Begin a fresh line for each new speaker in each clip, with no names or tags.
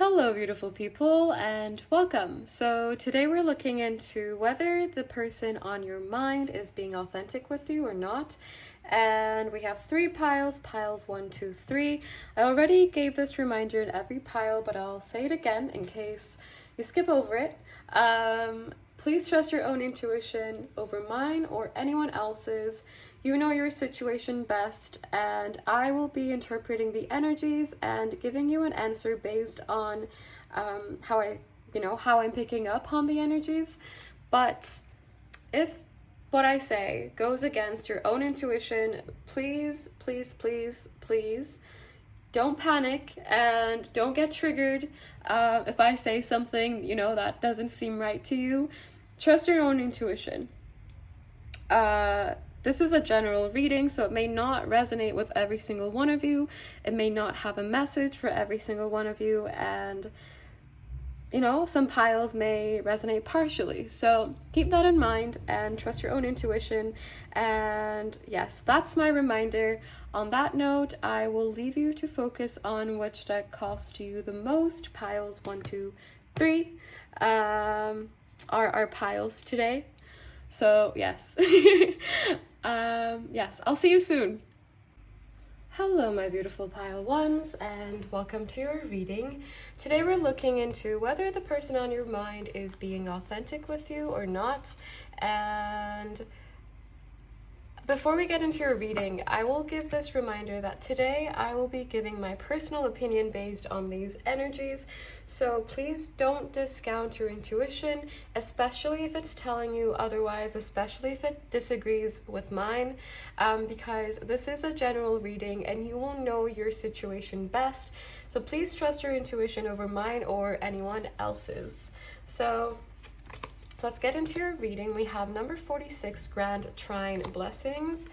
Hello, beautiful people, and welcome. So today we're looking into whether the person on your mind is being authentic with you or not. And we have three piles, piles 1, 2, 3. I already gave this reminder in every pile, but I'll say it again in case you skip over it. Please trust your own intuition over mine or anyone else's. You know your situation best, and I will be interpreting the energies and giving you an answer based on how I'm picking up on the energies. But if what I say goes against your own intuition, please, please, please, please don't panic and don't get triggered if I say something, that doesn't seem right to you. Trust your own intuition. This is a general reading, so it may not resonate with every single one of you. It may not have a message for every single one of you, and some piles may resonate partially. So keep that in mind and trust your own intuition. And yes, that's my reminder. On that note, I will leave you to focus on which deck calls to you the most. Piles 1, 2, 3 are our piles today. So yes. Yes, I'll see you soon. Hello, my beautiful pile ones, and welcome to your reading. Today we're looking into whether the person on your mind is being authentic with you or not. And before we get into your reading, I will give this reminder that today I will be giving my personal opinion based on these energies. So please don't discount your intuition, especially if it's telling you otherwise, especially if it disagrees with mine, because this is a general reading and you will know your situation best. So please trust your intuition over mine or anyone else's. So let's get into your reading. We have number 46, Grand Trine Blessings.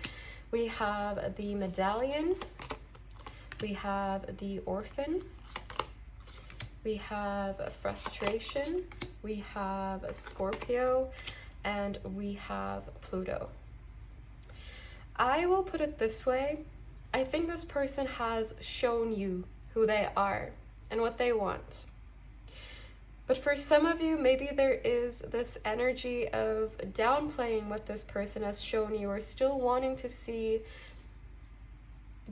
We have the Medallion. We have the Orphan. We have Frustration. We have Scorpio. And we have Pluto. I will put it this way. I think this person has shown you who they are and what they want. But for some of you, maybe there is this energy of downplaying what this person has shown you or still wanting to see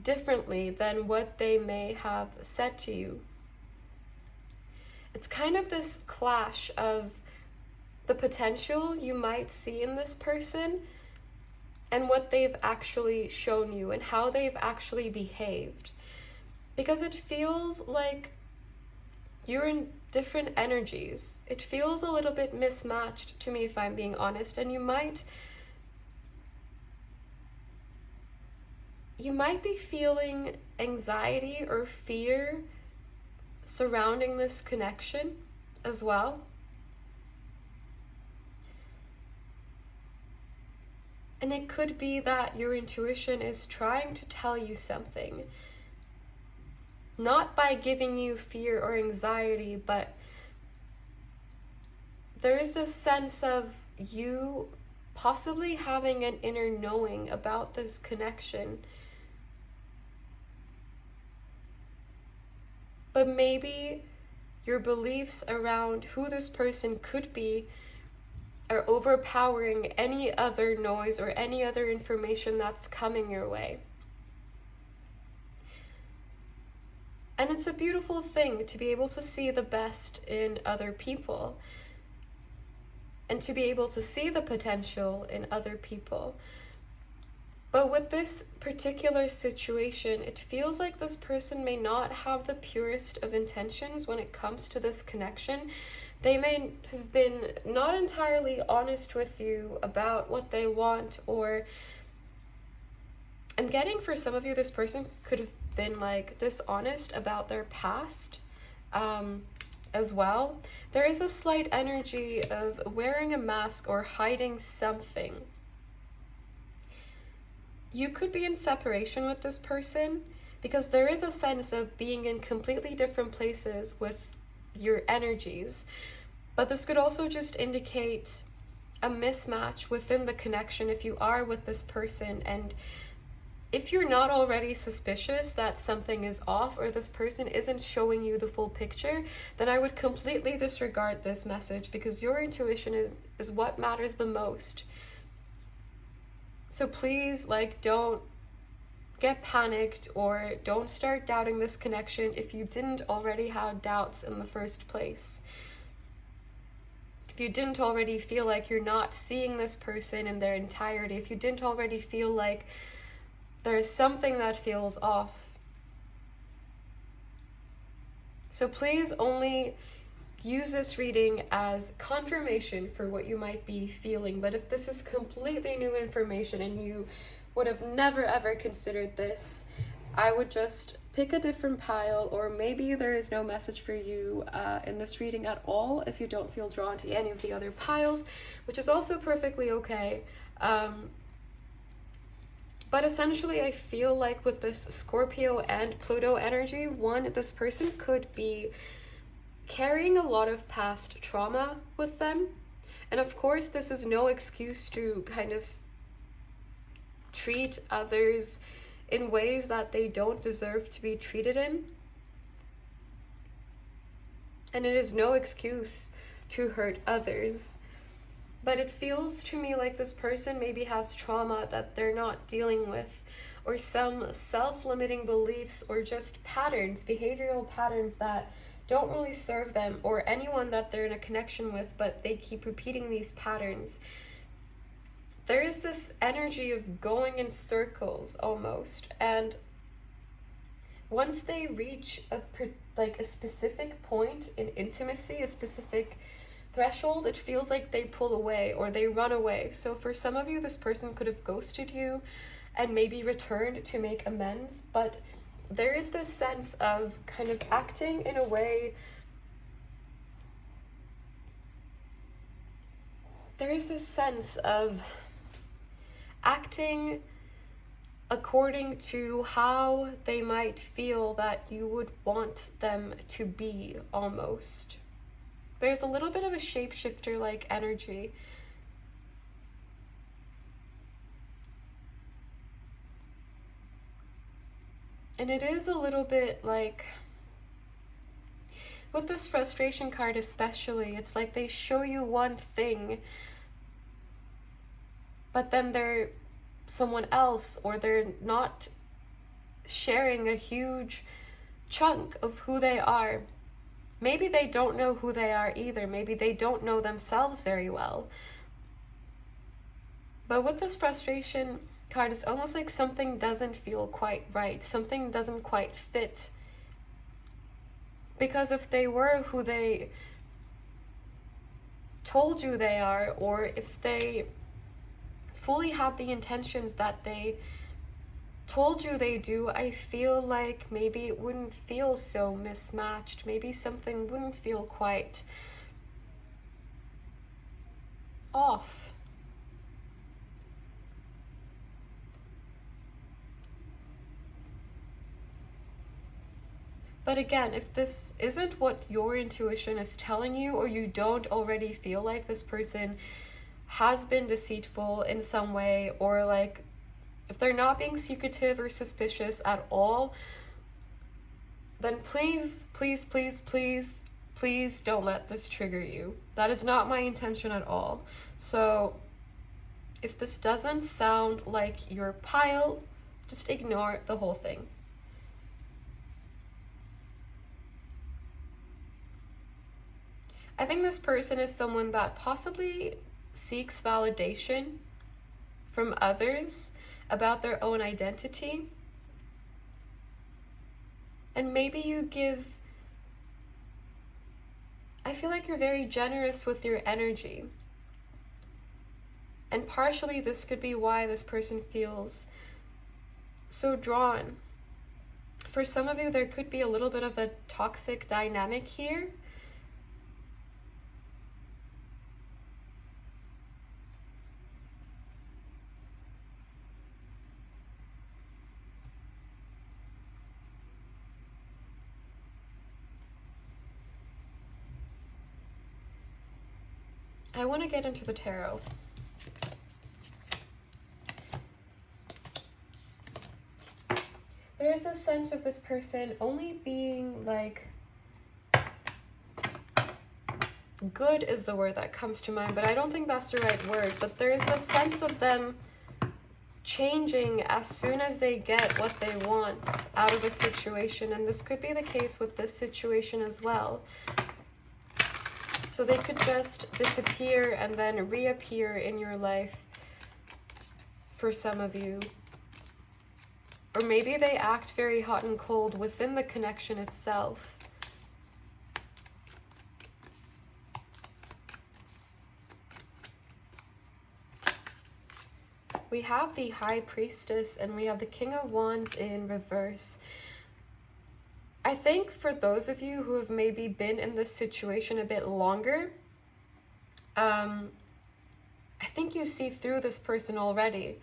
differently than what they may have said to you. It's kind of this clash of the potential you might see in this person and what they've actually shown you and how they've actually behaved. Because it feels like you're in different energies. It feels a little bit mismatched to me, if I'm being honest, and you might be feeling anxiety or fear surrounding this connection as well. And it could be that your intuition is trying to tell you something. Not by giving you fear or anxiety, but there is this sense of you possibly having an inner knowing about this connection. But maybe your beliefs around who this person could be are overpowering any other noise or any other information that's coming your way. And it's a beautiful thing to be able to see the best in other people and to be able to see the potential in other people. But with this particular situation, it feels like this person may not have the purest of intentions when it comes to this connection. They may have been not entirely honest with you about what they want, or I'm getting for some of you, this person could have been dishonest about their past as well. There is a slight energy of wearing a mask or hiding something. You could be in separation with this person because there is a sense of being in completely different places with your energies. But this could also just indicate a mismatch within the connection if you are with this person and if you're not already suspicious that something is off or this person isn't showing you the full picture, then I would completely disregard this message, because your intuition is what matters the most. So please, like, don't get panicked or don't start doubting this connection if you didn't already have doubts in the first place. If you didn't already feel like you're not seeing this person in their entirety, if you didn't already feel like there's something that feels off. So please only use this reading as confirmation for what you might be feeling. But if this is completely new information and you would have never ever considered this, I would just pick a different pile, or maybe there is no message for you in this reading at all if you don't feel drawn to any of the other piles, which is also perfectly okay. But essentially, I feel like with this Scorpio and Pluto energy, one, this person could be carrying a lot of past trauma with them. And of course, this is no excuse to kind of treat others in ways that they don't deserve to be treated in. And it is no excuse to hurt others. But it feels to me like this person maybe has trauma that they're not dealing with, or some self-limiting beliefs, or just patterns, behavioral patterns that don't really serve them or anyone that they're in a connection with, but they keep repeating these patterns. There is this energy of going in circles almost, and once they reach a specific point in intimacy, a specific threshold, it feels like they pull away or they run away. So for some of you, this person could have ghosted you and maybe returned to make amends, but there is this sense of kind of acting in a way, there is this sense of acting according to how they might feel that you would want them to be, almost. There's a little bit of a shapeshifter-like energy. And it is a little bit like, with this frustration card especially, it's like they show you one thing, but then they're someone else, or they're not sharing a huge chunk of who they are. Maybe they don't know who they are either. Maybe they don't know themselves very well. But with this frustration card, it's almost like something doesn't feel quite right. Something doesn't quite fit. Because if they were who they told you they are, or if they fully have the intentions that they told you they do, I feel like maybe it wouldn't feel so mismatched. Maybe something wouldn't feel quite off. But again, if this isn't what your intuition is telling you, or you don't already feel like this person has been deceitful in some way, or like if they're not being secretive or suspicious at all, then please, please, please, please, please don't let this trigger you. That is not my intention at all. So if this doesn't sound like your pile, just ignore the whole thing. I think this person is someone that possibly seeks validation from others about their own identity. And maybe you give, I feel like you're very generous with your energy. And partially this could be why this person feels so drawn. For some of you, there could be a little bit of a toxic dynamic here. I want to get into the tarot. there's a sense of this person only being like, good is the word that comes to mind, but I don't think that's the right word. But there is a sense of them changing as soon as they get what they want out of a situation. And this could be the case with this situation as well. So they could just disappear and then reappear in your life for some of you. Or maybe they act very hot and cold within the connection itself. We have the High Priestess and we have the King of Wands in reverse. I think for those of you who have maybe been in this situation a bit longer, I think you see through this person already.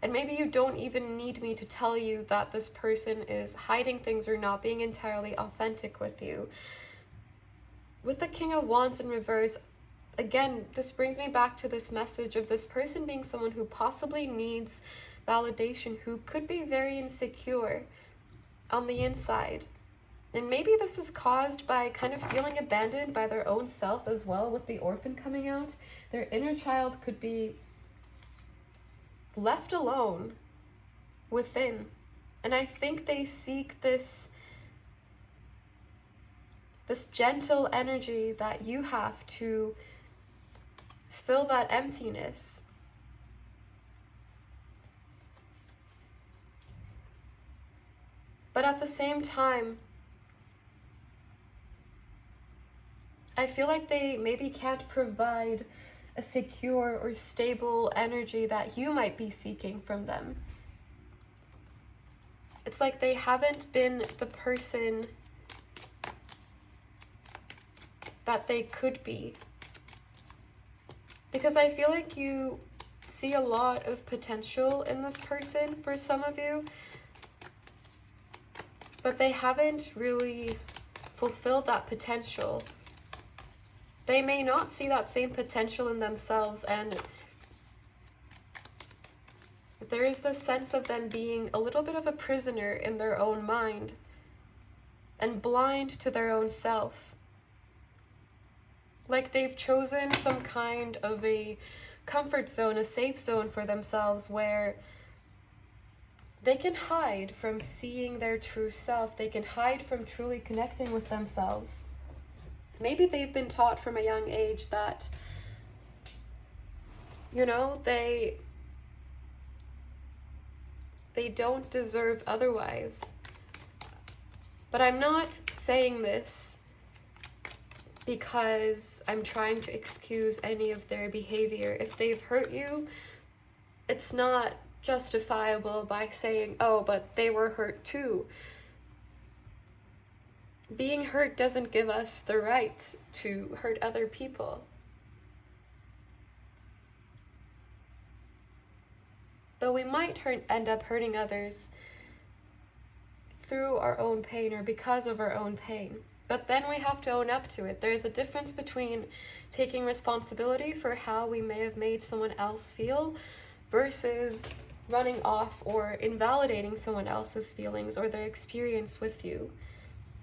And maybe you don't even need me to tell you that this person is hiding things or not being entirely authentic with you. With the King of Wands in reverse, again, this brings me back to this message of this person being someone who possibly needs validation, who could be very insecure on the inside. And maybe this is caused by kind of feeling abandoned by their own self as well, with the orphan coming out. Their inner child could be left alone within. And I think they seek this gentle energy that you have to fill that emptiness. But at the same time, I feel like they maybe can't provide a secure or stable energy that you might be seeking from them. It's like they haven't been the person that they could be. Because I feel like you see a lot of potential in this person for some of you, but they haven't really fulfilled that potential. They may not see that same potential in themselves, and there is this sense of them being a little bit of a prisoner in their own mind and blind to their own self. Like they've chosen some kind of a comfort zone, a safe zone for themselves where they can hide from seeing their true self. They can hide from truly connecting with themselves. Maybe they've been taught from a young age that, you know, they don't deserve otherwise. But I'm not saying this because I'm trying to excuse any of their behavior. If they've hurt you, it's not justifiable by saying, oh, but they were hurt too. Being hurt doesn't give us the right to hurt other people. But we might end up hurting others through our own pain or because of our own pain. But then we have to own up to it. There's a difference between taking responsibility for how we may have made someone else feel versus running off or invalidating someone else's feelings or their experience with you.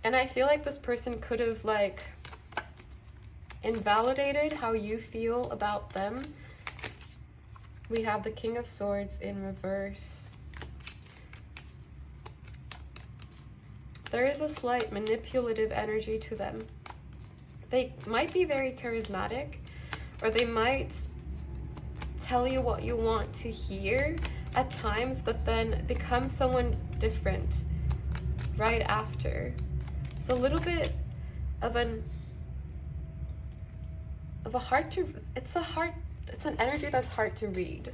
And I feel like this person could have invalidated how you feel about them. We have the King of Swords in reverse. There is a slight manipulative energy to them. They might be very charismatic, or they might tell you what you want to hear at times, but then become someone different right after. It's a little bit of an it's an energy that's hard to read,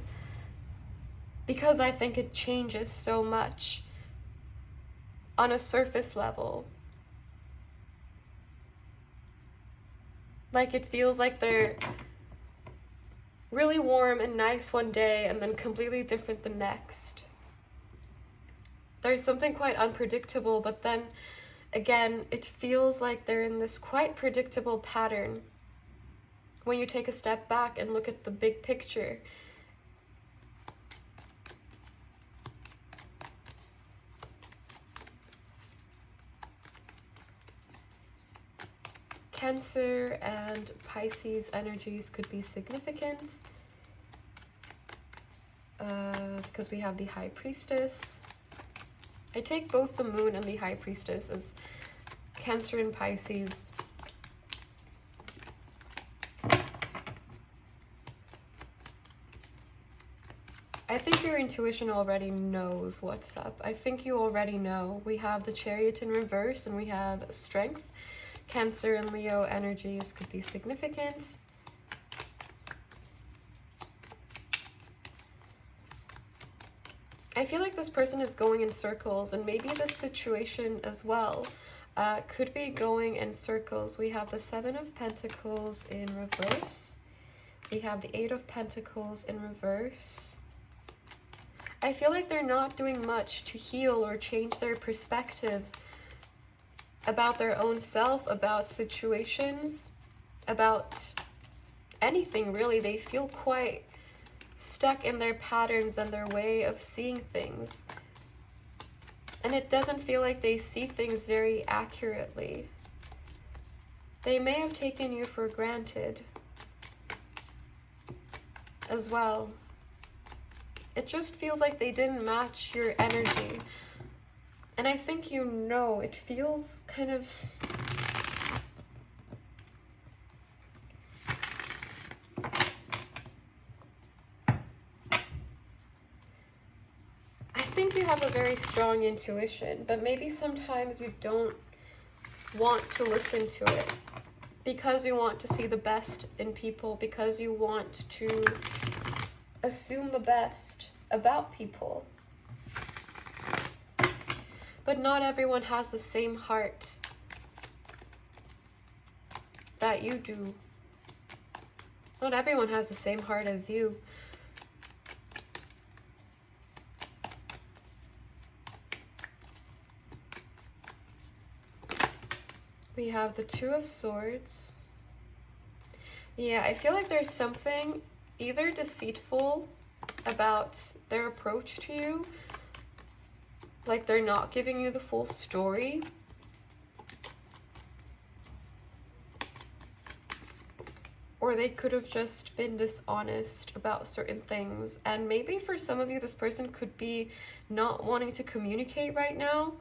because I think it changes so much on a surface level. Like it feels like they're really warm and nice one day and then completely different the next. There's something quite unpredictable, but then again, it feels like they're in this quite predictable pattern when you take a step back and look at the big picture. Cancer and Pisces energies could be significant because we have the High Priestess. I take both the Moon and the High Priestess as Cancer and Pisces. I think your intuition already knows what's up. I think you already know. We have the Chariot in reverse and we have Strength. Cancer and Leo energies could be significant. I feel like this person is going in circles, and maybe this situation as well could be going in circles. We have the Seven of Pentacles in reverse. We have the Eight of Pentacles in reverse. I feel like they're not doing much to heal or change their perspective about their own self, about situations, about anything really. They feel quite stuck in their patterns and their way of seeing things. And it doesn't feel like they see things very accurately. They may have taken you for granted as well. It just feels like they didn't match your energy. And I think you know, it feels kind of... I think you have a very strong intuition, but maybe sometimes you don't want to listen to it because you want to see the best in people, because you want to assume the best about people. But not everyone has the same heart that you do. Not everyone has the same heart as you. We have the Two of Swords. Yeah, I feel like there's something either deceitful about their approach to you, like they're not giving you the full story, or they could have just been dishonest about certain things. And maybe for some of you, this person could be not wanting to communicate right now.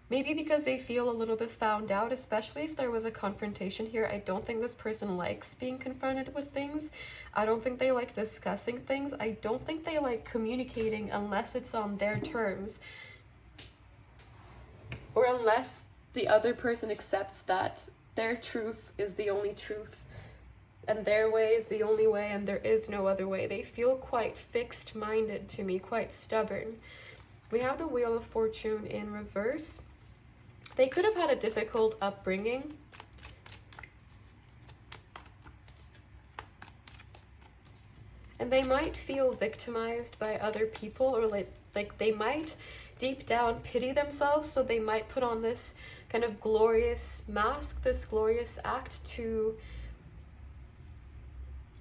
Maybe because they feel a little bit found out, especially if there was a confrontation here. I don't think this person likes being confronted with things. I don't think they like discussing things. I don't think they like communicating unless it's on their terms. Or unless the other person accepts that their truth is the only truth and their way is the only way and there is no other way. They feel quite fixed-minded to me, quite stubborn. We have the Wheel of Fortune in reverse. They could have had a difficult upbringing. And they might feel victimized by other people, or like they might deep down pity themselves, so they might put on this kind of glorious mask, this glorious act to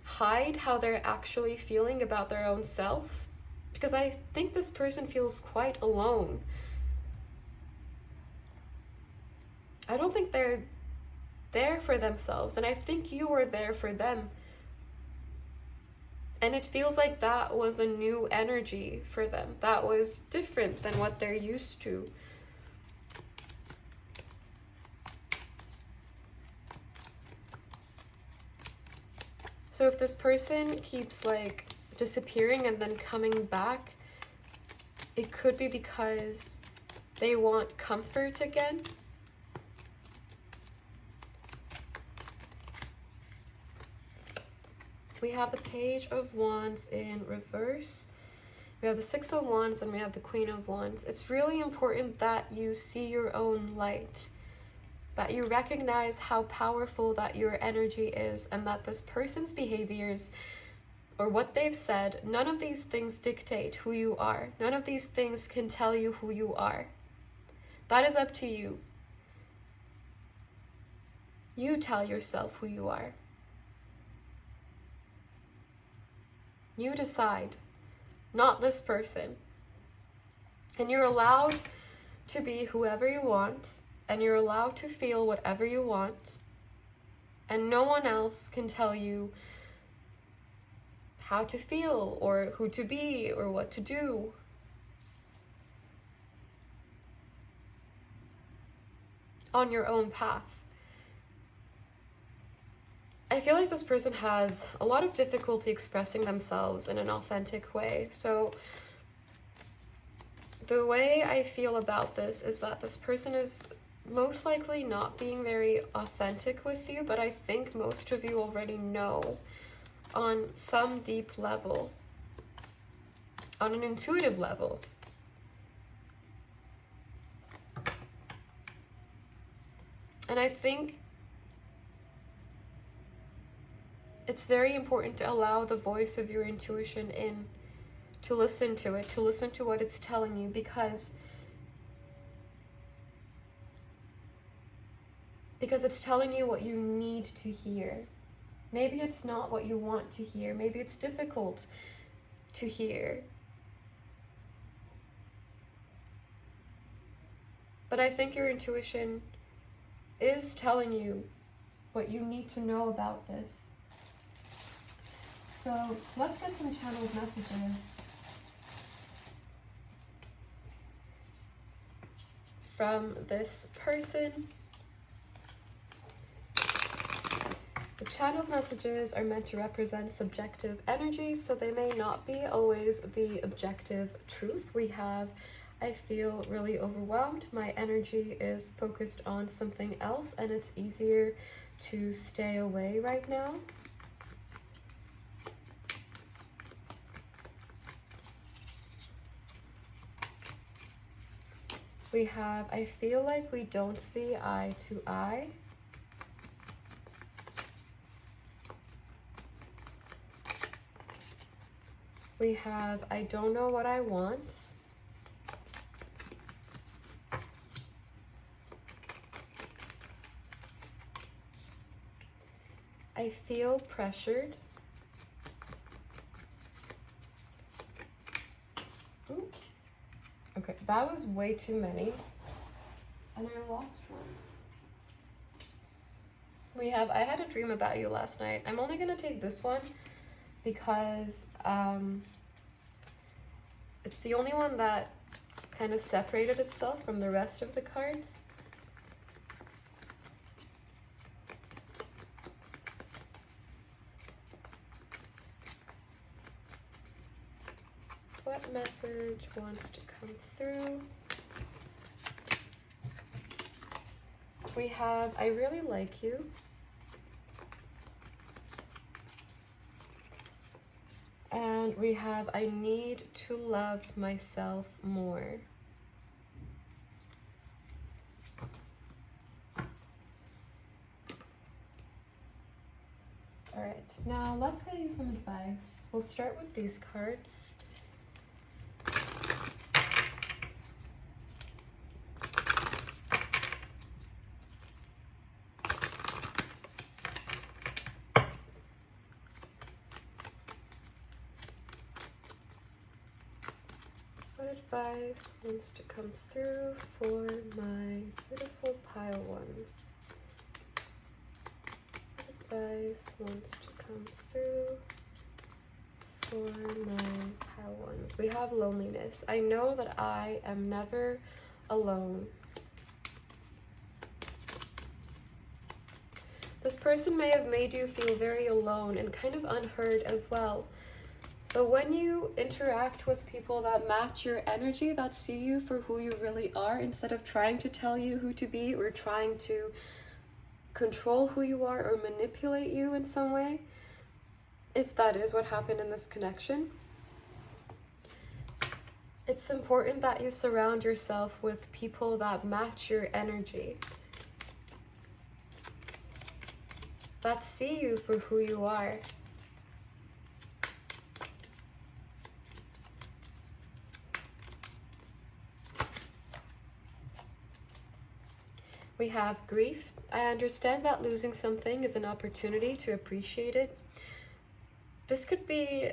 hide how they're actually feeling about their own self. Because I think this person feels quite alone. I don't think they're there for themselves, and I think you were there for them. And it feels like that was a new energy for them. That was different than what they're used to. So if this person keeps like disappearing and then coming back, it could be because they want comfort again. We have the Page of Wands in reverse. We have the Six of Wands and we have the Queen of Wands. It's really important that you see your own light, that you recognize how powerful that your energy is, and that this person's behaviors or what they've said, none of these things dictate who you are. None of these things can tell you who you are. That is up to you. You tell yourself who you are. You decide, not this person. And you're allowed to be whoever you want, and you're allowed to feel whatever you want. And no one else can tell you how to feel or who to be or what to do. On your own path. I feel like this person has a lot of difficulty expressing themselves in an authentic way. So the way I feel about this is that this person is most likely not being very authentic with you, but I think most of you already know on some deep level, on an intuitive level. And I think it's very important to allow the voice of your intuition in, to listen to it, to listen to what it's telling you, because it's telling you what you need to hear. Maybe it's not what you want to hear. Maybe it's difficult to hear. But I think your intuition is telling you what you need to know about this. So let's get some channeled messages from this person. The channeled messages are meant to represent subjective energy, so they may not be always the objective truth. We have, I feel really overwhelmed. My energy is focused on something else, and it's easier to stay away right now. We have, I feel like we don't see eye to eye. We have, I don't know what I want. I feel pressured. Ooh. Okay, that was way too many. And I lost one. We have, I had a dream about you last night. I'm only going to take this one because it's the only one that kind of separated itself from the rest of the cards. What message wants to come through? We have, I really like you. And we have, I need to love myself more. All right, now let's get you some advice. We'll start with these cards. What advice wants to come through for my beautiful pile ones? What advice wants to come through for my pile ones? We have loneliness. I know that I am never alone. This person may have made you feel very alone and kind of unheard as well. But when you interact with people that match your energy, that see you for who you really are, instead of trying to tell you who to be or trying to control who you are or manipulate you in some way, if that is what happened in this connection, it's important that you surround yourself with people that match your energy, that see you for who you are. We have grief. I understand that losing something is an opportunity to appreciate it. This could be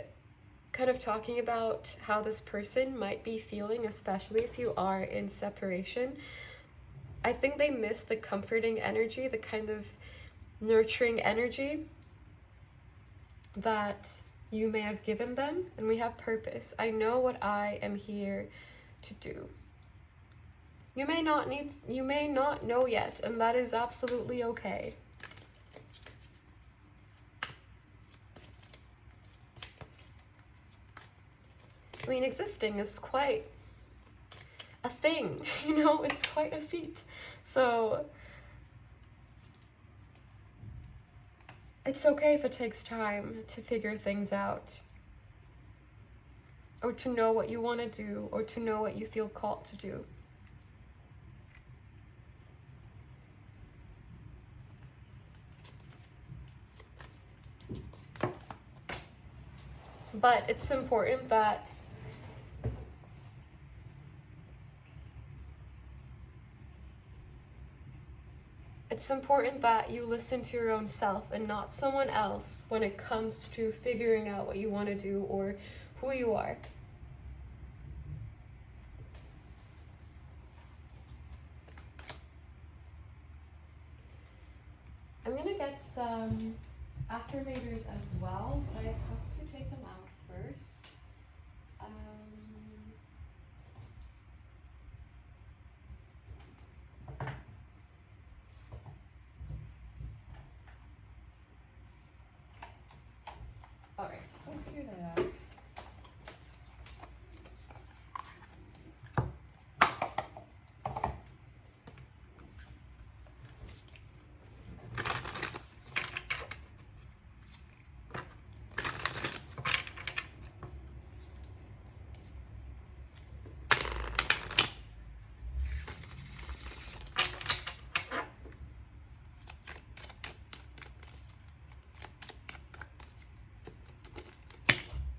kind of talking about how this person might be feeling, especially if you are in separation. I think they miss the comforting energy, the kind of nurturing energy that you may have given them, and we have purpose. I know what I am here to do. You may not know yet, and that is absolutely okay. I mean, existing is quite a thing, you know, it's quite a feat. So it's okay if it takes time to figure things out, or to know what you want to do, or to know what you feel called to do. But it's important that you listen to your own self and not someone else when it comes to figuring out what you want to do or who you are. I'm gonna get some affirmators as well, but I have to take them out first. All right, oh, here they are.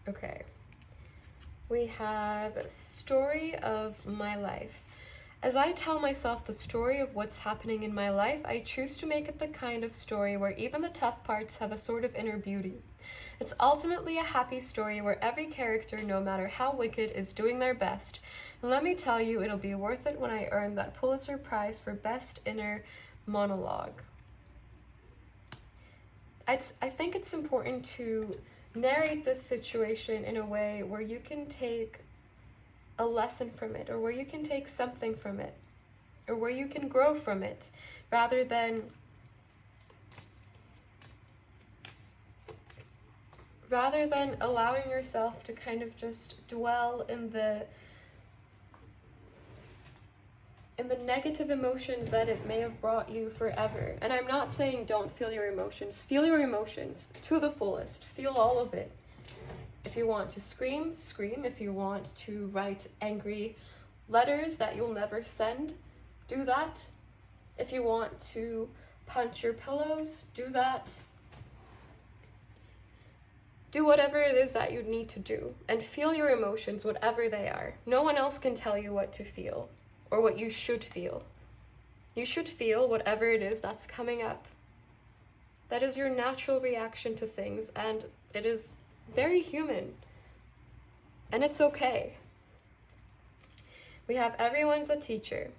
Okay, we have a story of my life. As I tell myself the story of what's happening in my life, I choose to make it the kind of story where even the tough parts have a sort of inner beauty. It's ultimately a happy story where every character, no matter how wicked, is doing their best. And let me tell you, it'll be worth it when I earn that Pulitzer Prize for Best Inner Monologue. I think it's important to narrate this situation in a way where you can take a lesson from it, or where you can take something from it, or where you can grow from it, rather than allowing yourself to kind of just dwell in the negative emotions that it may have brought you forever. And I'm not saying don't feel your emotions. Feel your emotions to the fullest. Feel all of it. If you want to scream, scream. If you want to write angry letters that you'll never send, do that. If you want to punch your pillows, do that. Do whatever it is that you need to do, and feel your emotions, whatever they are. No one else can tell you what to feel or what you should feel. You should feel whatever it is that's coming up. That is your natural reaction to things, and it is very human, and it's okay. We have everyone's a teacher.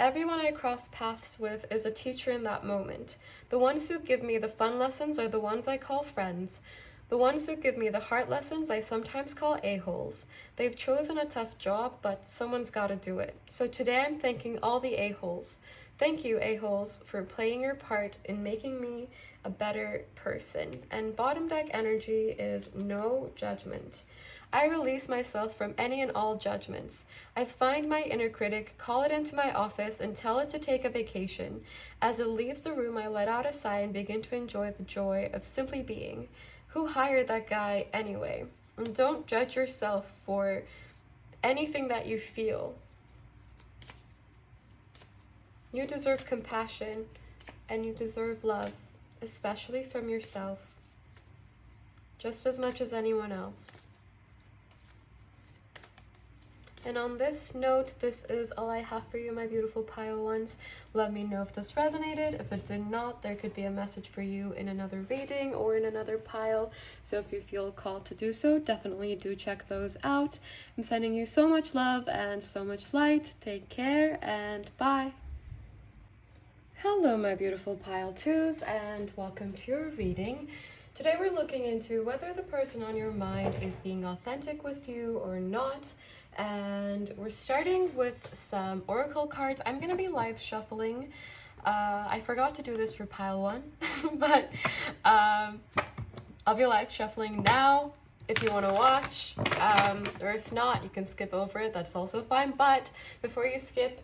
Everyone I cross paths with is a teacher in that moment. The ones who give me the fun lessons are the ones I call friends. The ones who give me the heart lessons I sometimes call a-holes. They've chosen a tough job, but someone's got to do it. So today I'm thanking all the a-holes. Thank you, a-holes, for playing your part in making me a better person. And bottom deck energy is no judgment. I release myself from any and all judgments. I find my inner critic, call it into my office, and tell it to take a vacation. As it leaves the room, I let out a sigh and begin to enjoy the joy of simply being. Who hired that guy anyway? And don't judge yourself for anything that you feel. You deserve compassion, and you deserve love, especially from yourself, just as much as anyone else. And on this note, this is all I have for you, my beautiful pile ones. Let me know if this resonated. If it did not, there could be a message for you in another reading or in another pile. So if you feel called to do so, definitely do check those out. I'm sending you so much love and so much light. Take care and bye. Hello my beautiful pile twos, and welcome to your reading. Today we're looking into whether the person on your mind is being authentic with you or not, and we're starting with some oracle cards. I'm going to be live shuffling. I forgot to do this for pile one, but I'll be live shuffling now if you want to watch, or if not, you can skip over it, that's also fine. But before you skip,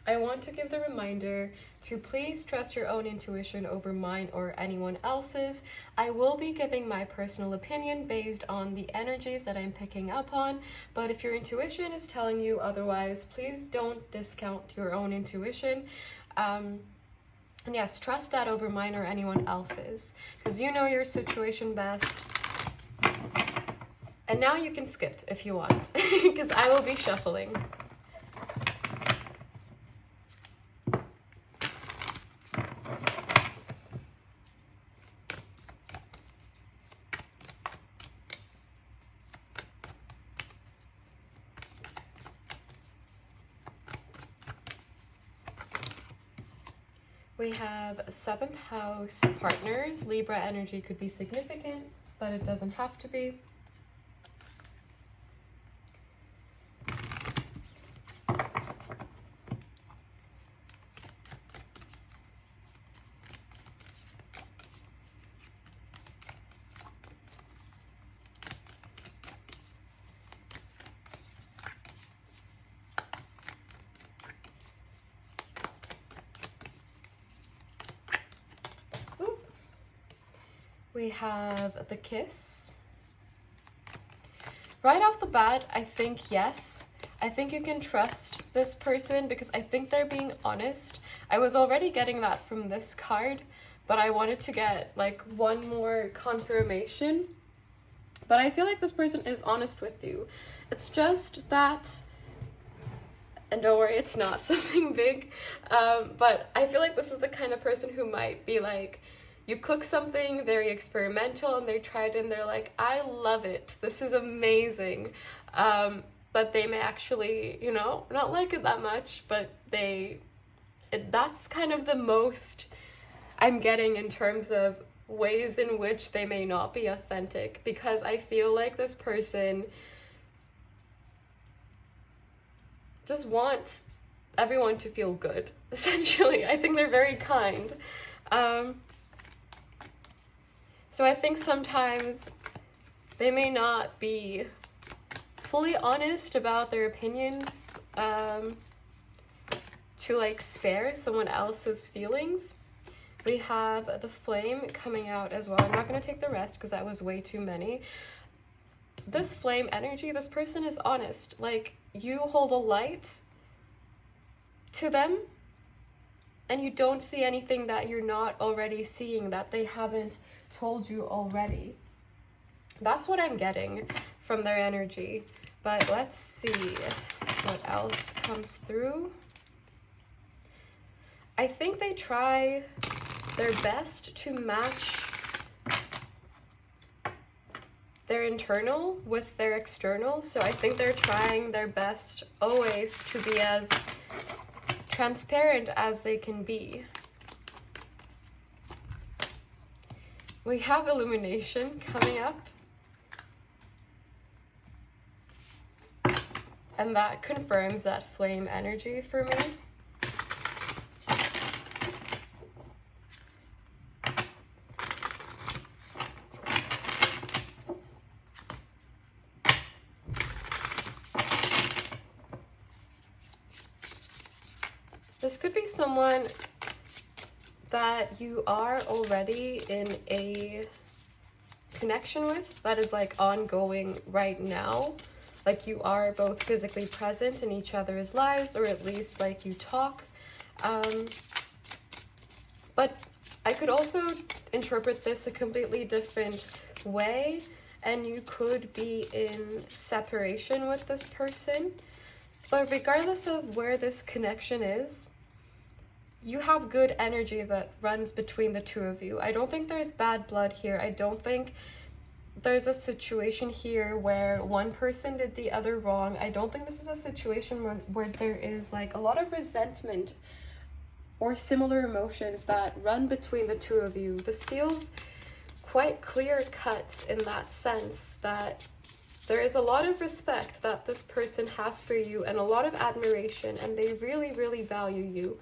I want to give the reminder to please trust your own intuition over mine or anyone else's. I will be giving my personal opinion based on the energies that I'm picking up on, but if your intuition is telling you otherwise, please don't discount your own intuition. And yes, trust that over mine or anyone else's, because you know your situation best. And now you can skip if you want, because I will be shuffling. We have 7th house partners. Libra energy could be significant, but it doesn't have to be. We have the kiss. Right off the bat, I think yes. I think you can trust this person because I think they're being honest. I was already getting that from this card, but I wanted to get like one more confirmation. But I feel like this person is honest with you. It's just that, and don't worry, it's not something big, but I feel like this is the kind of person who might be like, you cook something very experimental and they try it and they're like, I love it, this is amazing. But they may actually, you know, not like it that much, but that's kind of the most I'm getting in terms of ways in which they may not be authentic, because I feel like this person just wants everyone to feel good, essentially. I think they're very kind. So I think sometimes they may not be fully honest about their opinions to like spare someone else's feelings. We have the flame coming out as well. I'm not going to take the rest because that was way too many. This flame energy, this person is honest. Like, you hold a light to them and you don't see anything that you're not already seeing, that they haven't told you already. That's what I'm getting from their energy. But let's see what else comes through. I think they try their best to match their internal with their external. So I think they're trying their best always to be as transparent as they can be. We have illumination coming up. And that confirms that flame energy for me. This could be someone that you are already in a connection with, that is like ongoing right now. Like, you are both physically present in each other's lives, or at least like you talk. But I could also interpret this a completely different way, and you could be in separation with this person. But regardless of where this connection is, you have good energy that runs between the two of you. I don't think there's bad blood here. I don't think there's a situation here where one person did the other wrong. I don't think this is a situation where there is like a lot of resentment or similar emotions that run between the two of you. This feels quite clear cut in that sense, that there is a lot of respect that this person has for you and a lot of admiration, and they really, really value you.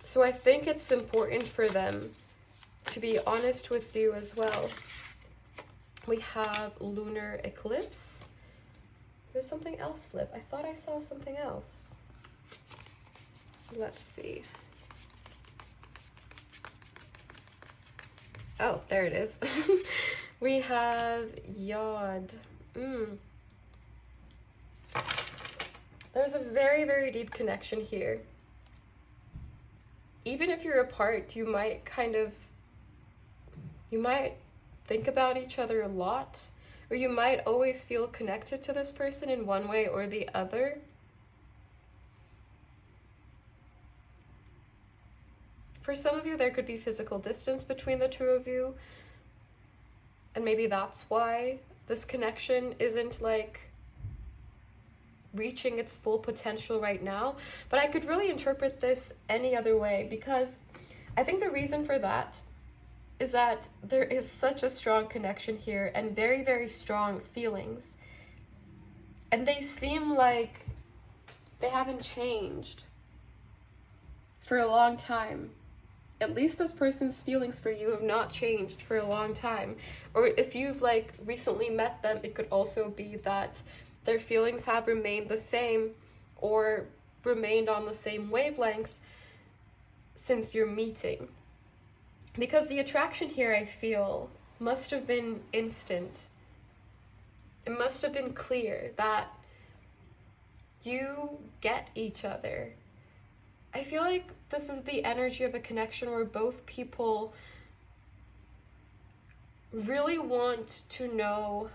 So I think it's important for them to be honest with you as well. We have lunar eclipse. There's something else flip. I thought I saw something else. Let's see. Oh, there it is. We have Yod. There's a very, very deep connection here. Even if you're apart, you might think about each other a lot, or you might always feel connected to this person in one way or the other. For some of you, there could be physical distance between the two of you, and maybe that's why this connection isn't like reaching its full potential right now. But I could really interpret this any other way, because I think the reason for that is that there is such a strong connection here and very, very strong feelings. And they seem like they haven't changed for a long time. At least this person's feelings for you have not changed for a long time. Or if you've like recently met them, it could also be that their feelings have remained the same or remained on the same wavelength since your meeting. Because the attraction here, I feel, must have been instant. It must have been clear that you get each other. I feel like this is the energy of a connection where both people really want to know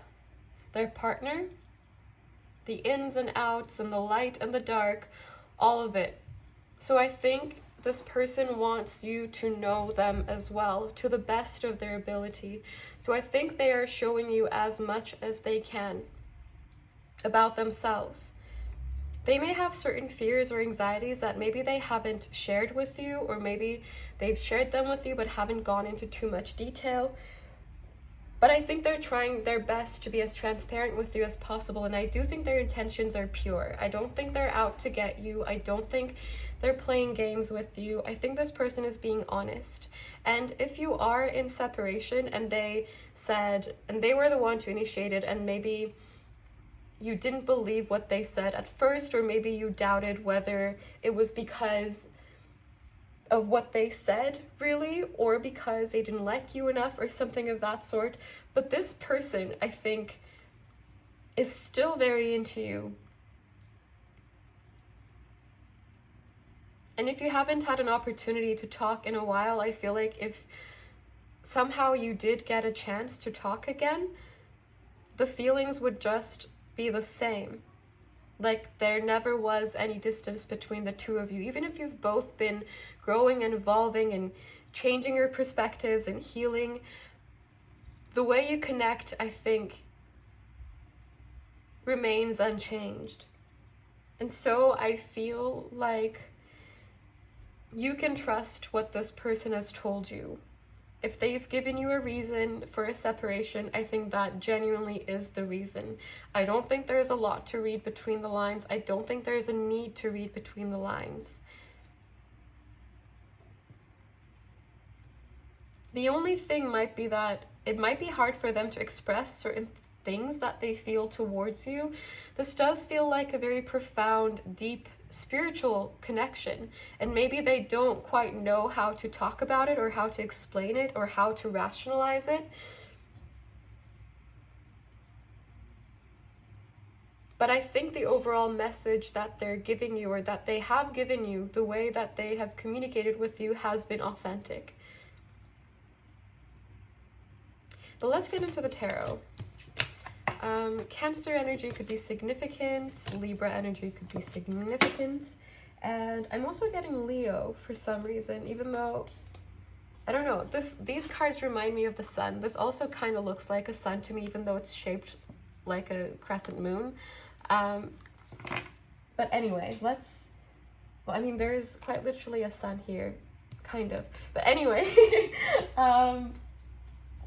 their partner, the ins and outs and the light and the dark, all of it. So I think this person wants you to know them as well, to the best of their ability. So I think they are showing you as much as they can about themselves. They may have certain fears or anxieties that maybe they haven't shared with you, or maybe they've shared them with you but haven't gone into too much detail. But I think they're trying their best to be as transparent with you as possible, and I do think their intentions are pure. I don't think they're out to get you. I don't think they're playing games with you. I think this person is being honest. And if you are in separation and they said, and they were the one to initiate it, and maybe you didn't believe what they said at first, or maybe you doubted whether it was because of what they said, really, or because they didn't like you enough or something of that sort. But this person, I think, is still very into you. And if you haven't had an opportunity to talk in a while, I feel like if somehow you did get a chance to talk again, the feelings would just be the same. Like there never was any distance between the two of you. Even if you've both been growing and evolving and changing your perspectives and healing, the way you connect, I think, remains unchanged. And so I feel like you can trust what this person has told you. If they've given you a reason for a separation, I think that genuinely is the reason. I don't think there's a lot to read between the lines. I don't think there's a need to read between the lines. The only thing might be that it might be hard for them to express certain things that they feel towards you. This does feel like a very profound, deep, spiritual connection, and maybe they don't quite know how to talk about it or how to explain it or how to rationalize it. But I think the overall message that they're giving you, or that they have given you, the way that they have communicated with you, has been authentic. But let's get into the tarot. Cancer energy could be significant, Libra energy could be significant, and I'm also getting Leo for some reason, even though, I don't know, these cards remind me of the sun. This also kind of looks like a sun to me, even though it's shaped like a crescent moon. But anyway, let's Well, I mean, there is quite literally a sun here, kind of. But anyway,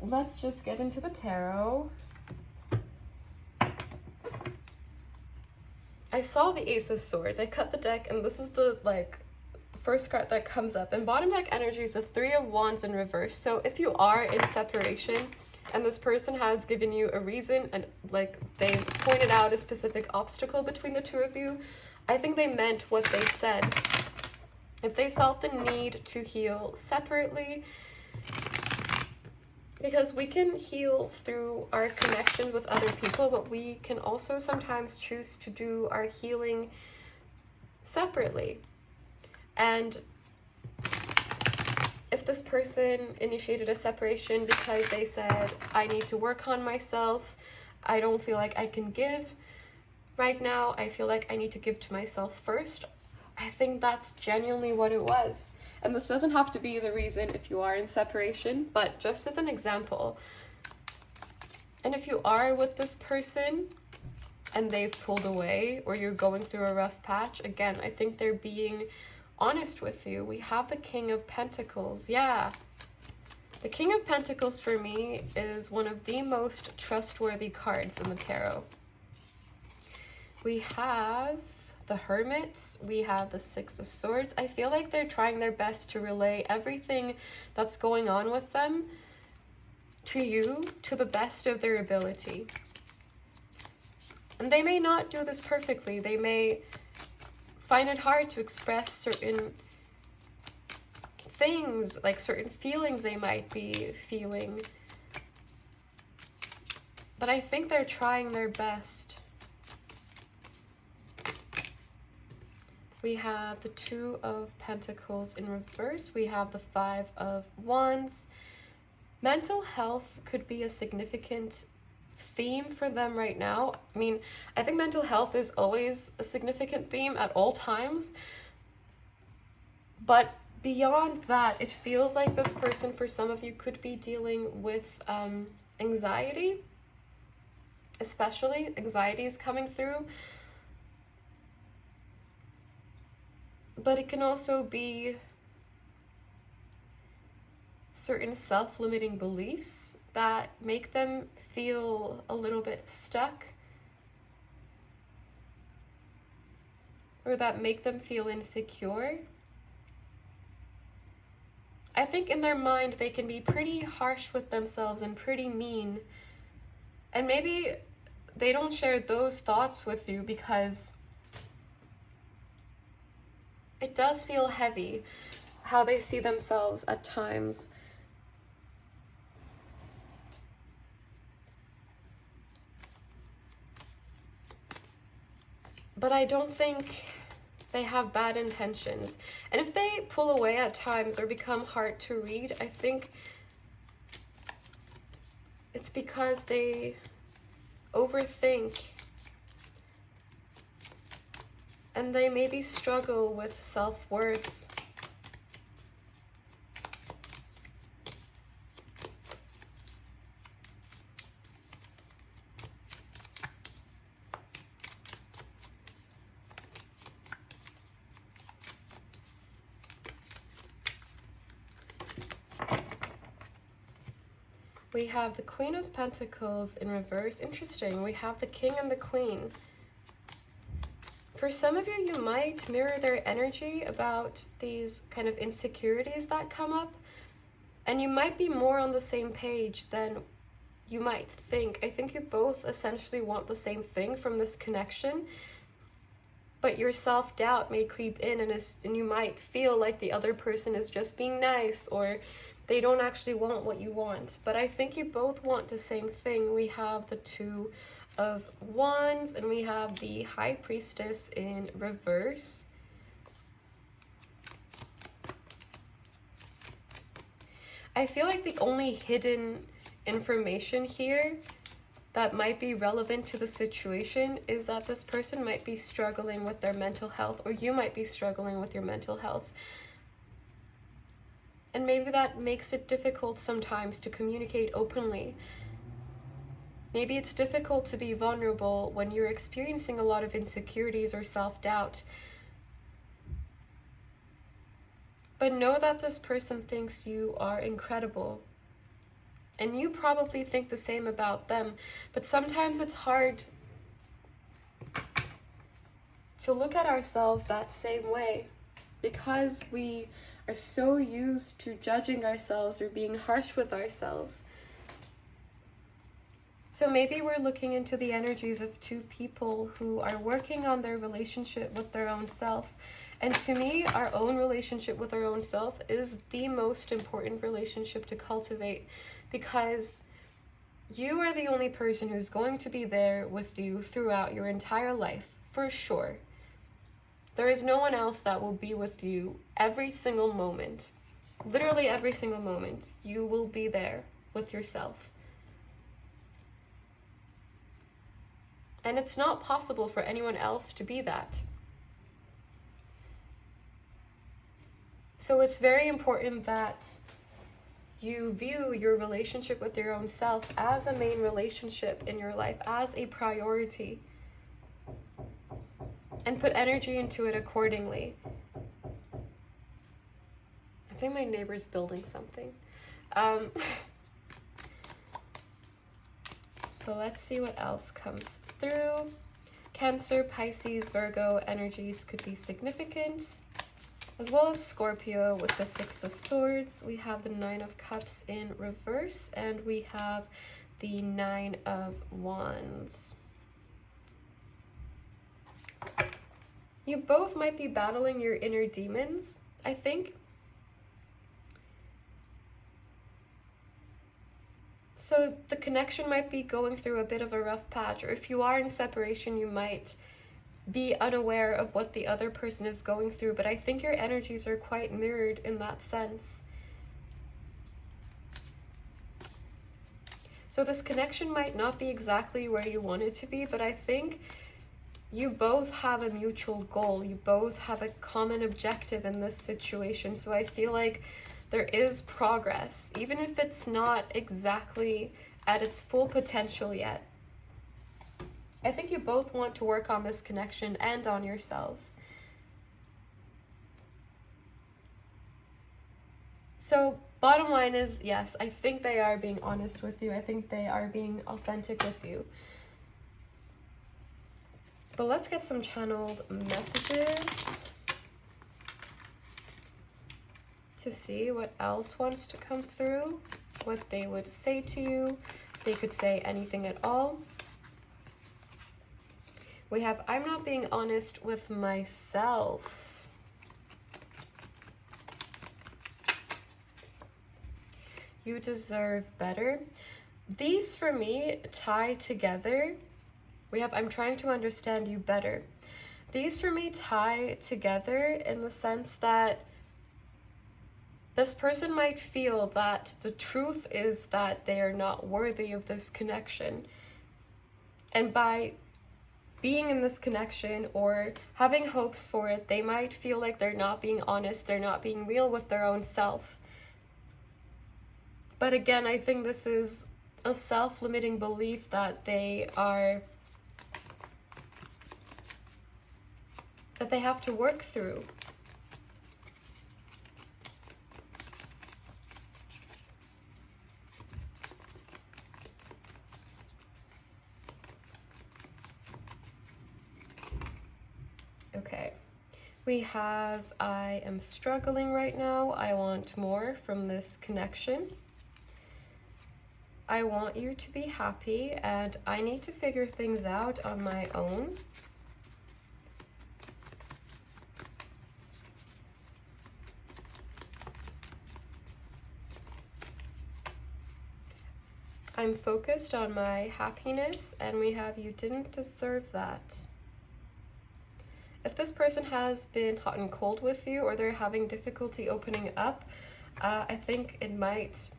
let's just get into the tarot. I saw the Ace of Swords. I cut the deck, and this is the, like, first card that comes up. And bottom deck energy is the Three of Wands in reverse. So if you are in separation and this person has given you a reason and, like, they've pointed out a specific obstacle between the two of you, I think they meant what they said. If they felt the need to heal separately, because we can heal through our connections with other people, but we can also sometimes choose to do our healing separately. And if this person initiated a separation because they said, I need to work on myself, I don't feel like I can give right now, I feel like I need to give to myself first, I think that's genuinely what it was. And this doesn't have to be the reason if you are in separation, but just as an example. And if you are with this person and they've pulled away, or you're going through a rough patch, again, I think they're being honest with you. We have the King of Pentacles. Yeah. The King of Pentacles for me is one of the most trustworthy cards in the tarot. We have the Hermit, we have the Six of Swords. I feel like they're trying their best to relay everything that's going on with them to you to the best of their ability. And they may not do this perfectly. They may find it hard to express certain things, like certain feelings they might be feeling. But I think they're trying their best. We have the Two of Pentacles in reverse. We have the Five of Wands. Mental health could be a significant theme for them right now. I mean, I think mental health is always a significant theme at all times. But beyond that, it feels like this person, for some of you, could be dealing with anxiety. Especially, anxiety is coming through. But it can also be certain self-limiting beliefs that make them feel a little bit stuck, or that make them feel insecure. I think in their mind they can be pretty harsh with themselves and pretty mean. And maybe they don't share those thoughts with you because it does feel heavy how they see themselves at times. But I don't think they have bad intentions. And if they pull away at times or become hard to read, I think it's because they overthink. And they maybe struggle with self-worth. We have the Queen of Pentacles in reverse. Interesting. We have the King and the Queen. For some of you, you might mirror their energy about these kind of insecurities that come up, and you might be more on the same page than you might think. I think you both essentially want the same thing from this connection, but your self-doubt may creep in, and you might feel like the other person is just being nice, or they don't actually want what you want. But I think you both want the same thing. We have the Two of Wands, and we have the High Priestess in reverse. I feel like the only hidden information here that might be relevant to the situation is that this person might be struggling with their mental health, or you might be struggling with your mental health. And maybe that makes it difficult sometimes to communicate openly. Maybe it's difficult to be vulnerable when you're experiencing a lot of insecurities or self-doubt. But know that this person thinks you are incredible. And you probably think the same about them. But sometimes it's hard to look at ourselves that same way, because we are so used to judging ourselves or being harsh with ourselves. So maybe we're looking into the energies of two people who are working on their relationship with their own self. And to me, our own relationship with our own self is the most important relationship to cultivate, because you are the only person who's going to be there with you throughout your entire life, for sure. There is no one else that will be with you every single moment. Literally every single moment, you will be there with yourself. And it's not possible for anyone else to be that. So it's very important that you view your relationship with your own self as a main relationship in your life, as a priority, and put energy into it accordingly. I think my neighbor's building something. So let's see what else comes through. Cancer, Pisces, Virgo energies could be significant, as well as Scorpio with the Six of Swords. We have the Nine of Cups in reverse, and we have the Nine of Wands. You both might be battling your inner demons, I think. So the connection might be going through a bit of a rough patch, or if you are in separation, you might be unaware of what the other person is going through, but I think your energies are quite mirrored in that sense. So this connection might not be exactly where you want it to be, but I think you both have a mutual goal. You both have a common objective in this situation. So I feel like there is progress, even if it's not exactly at its full potential yet. I think you both want to work on this connection and on yourselves. So bottom line is, yes, I think they are being honest with you. I think they are being authentic with you. But let's get some channeled messages to see what else wants to come through, what they would say to you. They could say anything at all. We have, I'm not being honest with myself. You deserve better. These for me tie together. We have, I'm trying to understand you better. These for me tie together in the sense that this person might feel that the truth is that they are not worthy of this connection. And by being in this connection or having hopes for it, they might feel like they're not being honest, they're not being real with their own self. But again, I think this is a self-limiting belief that they have to work through. Okay, we have, I am struggling right now. I want more from this connection. I want you to be happy, and I need to figure things out on my own. I'm focused on my happiness, and we have, you didn't deserve that. If this person has been hot and cold with you, or they're having difficulty opening up, I think it might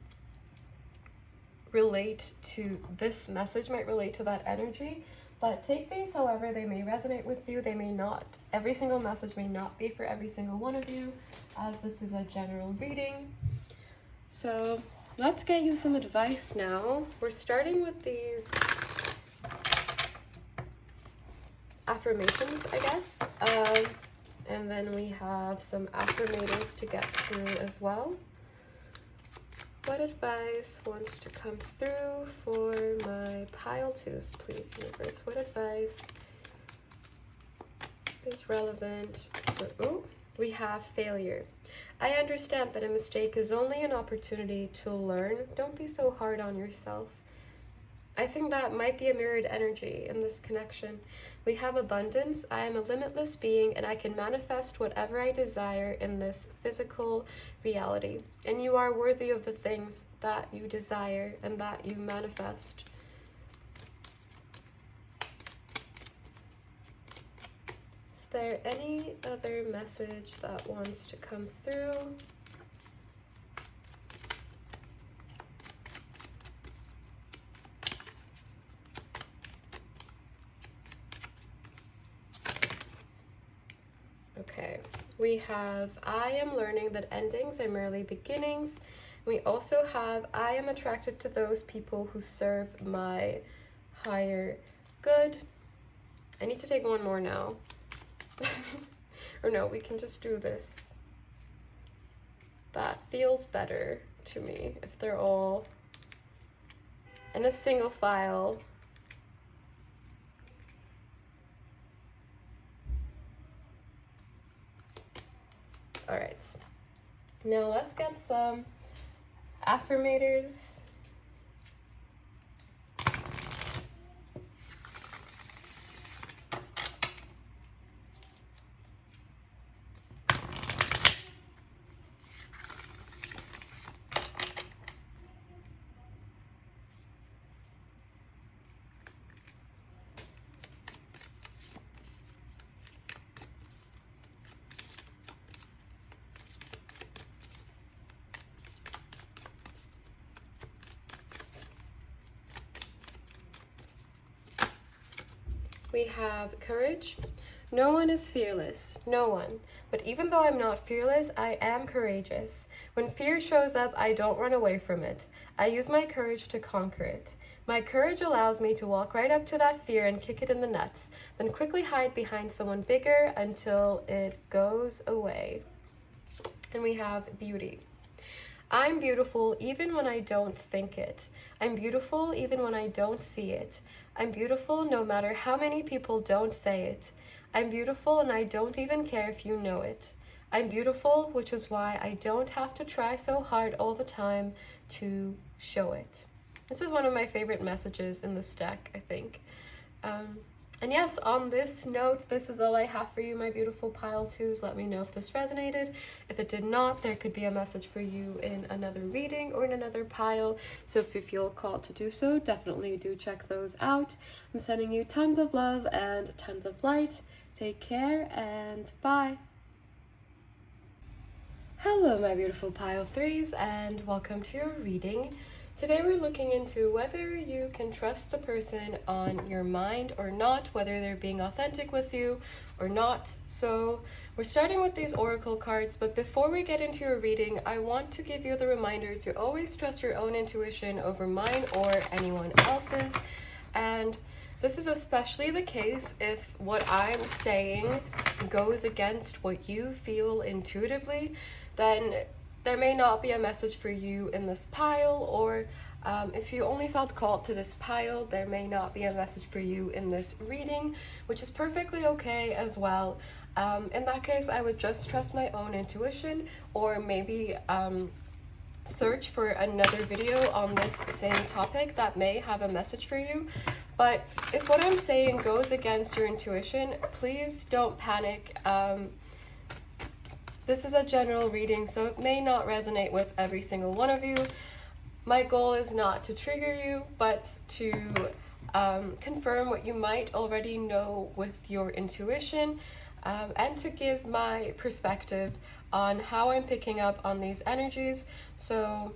relate to, this message might relate to that energy. But take these however they may resonate with you, they may not. Every single message may not be for every single one of you, as this is a general reading. So let's get you some advice now. We're starting with these affirmations, I guess. And then we have some affirmators to get through as well. What advice wants to come through for my pile twos, please, universe? What advice is relevant for, we have failure. I understand that a mistake is only an opportunity to learn. Don't be so hard on yourself. I think that might be a mirrored energy in this connection. We have abundance. I am a limitless being and I can manifest whatever I desire in this physical reality. And you are worthy of the things that you desire and that you manifest. Is there any other message that wants to come through? Okay, we have I am learning that endings are merely beginnings. We also have I am attracted to those people who serve my higher good. I need to take one more now. Or no, we can just do this. That feels better to me if they're all in a single file. All right, now let's get some affirmators. We have courage. No one is fearless, no one. But even though I'm not fearless, I am courageous. When fear shows up, I don't run away from it. I use my courage to conquer it. My courage allows me to walk right up to that fear and kick it in the nuts, then quickly hide behind someone bigger until it goes away. And we have beauty. I'm beautiful even when I don't think it. I'm beautiful even when I don't see it. I'm beautiful no matter how many people don't say it. I'm beautiful and I don't even care if you know it. I'm beautiful, which is why I don't have to try so hard all the time to show it. This is one of my favorite messages in this deck, I think. And yes, on this note, this is all I have for you, my beautiful pile twos. Let me know if this resonated. If it did not, there could be a message for you in another reading or in another pile. So if you feel called to do so, definitely do check those out. I'm sending you tons of love and tons of light. Take care and bye. Hello, my beautiful pile threes, and welcome to your reading. Today we're looking into whether you can trust the person on your mind or not, whether they're being authentic with you or not. So we're starting with these oracle cards, but before we get into your reading, I want to give you the reminder to always trust your own intuition over mine or anyone else's. And this is especially the case if what I'm saying goes against what you feel intuitively, then there may not be a message for you in this pile, or if you only felt called to this pile, there may not be a message for you in this reading, which is perfectly okay as well. In that case, I would just trust my own intuition, or maybe search for another video on this same topic that may have a message for you. But if what I'm saying goes against your intuition, please don't panic. This is a general reading, so it may not resonate with every single one of you. My goal is not to trigger you, but to confirm what you might already know with your intuition, and to give my perspective on how I'm picking up on these energies. So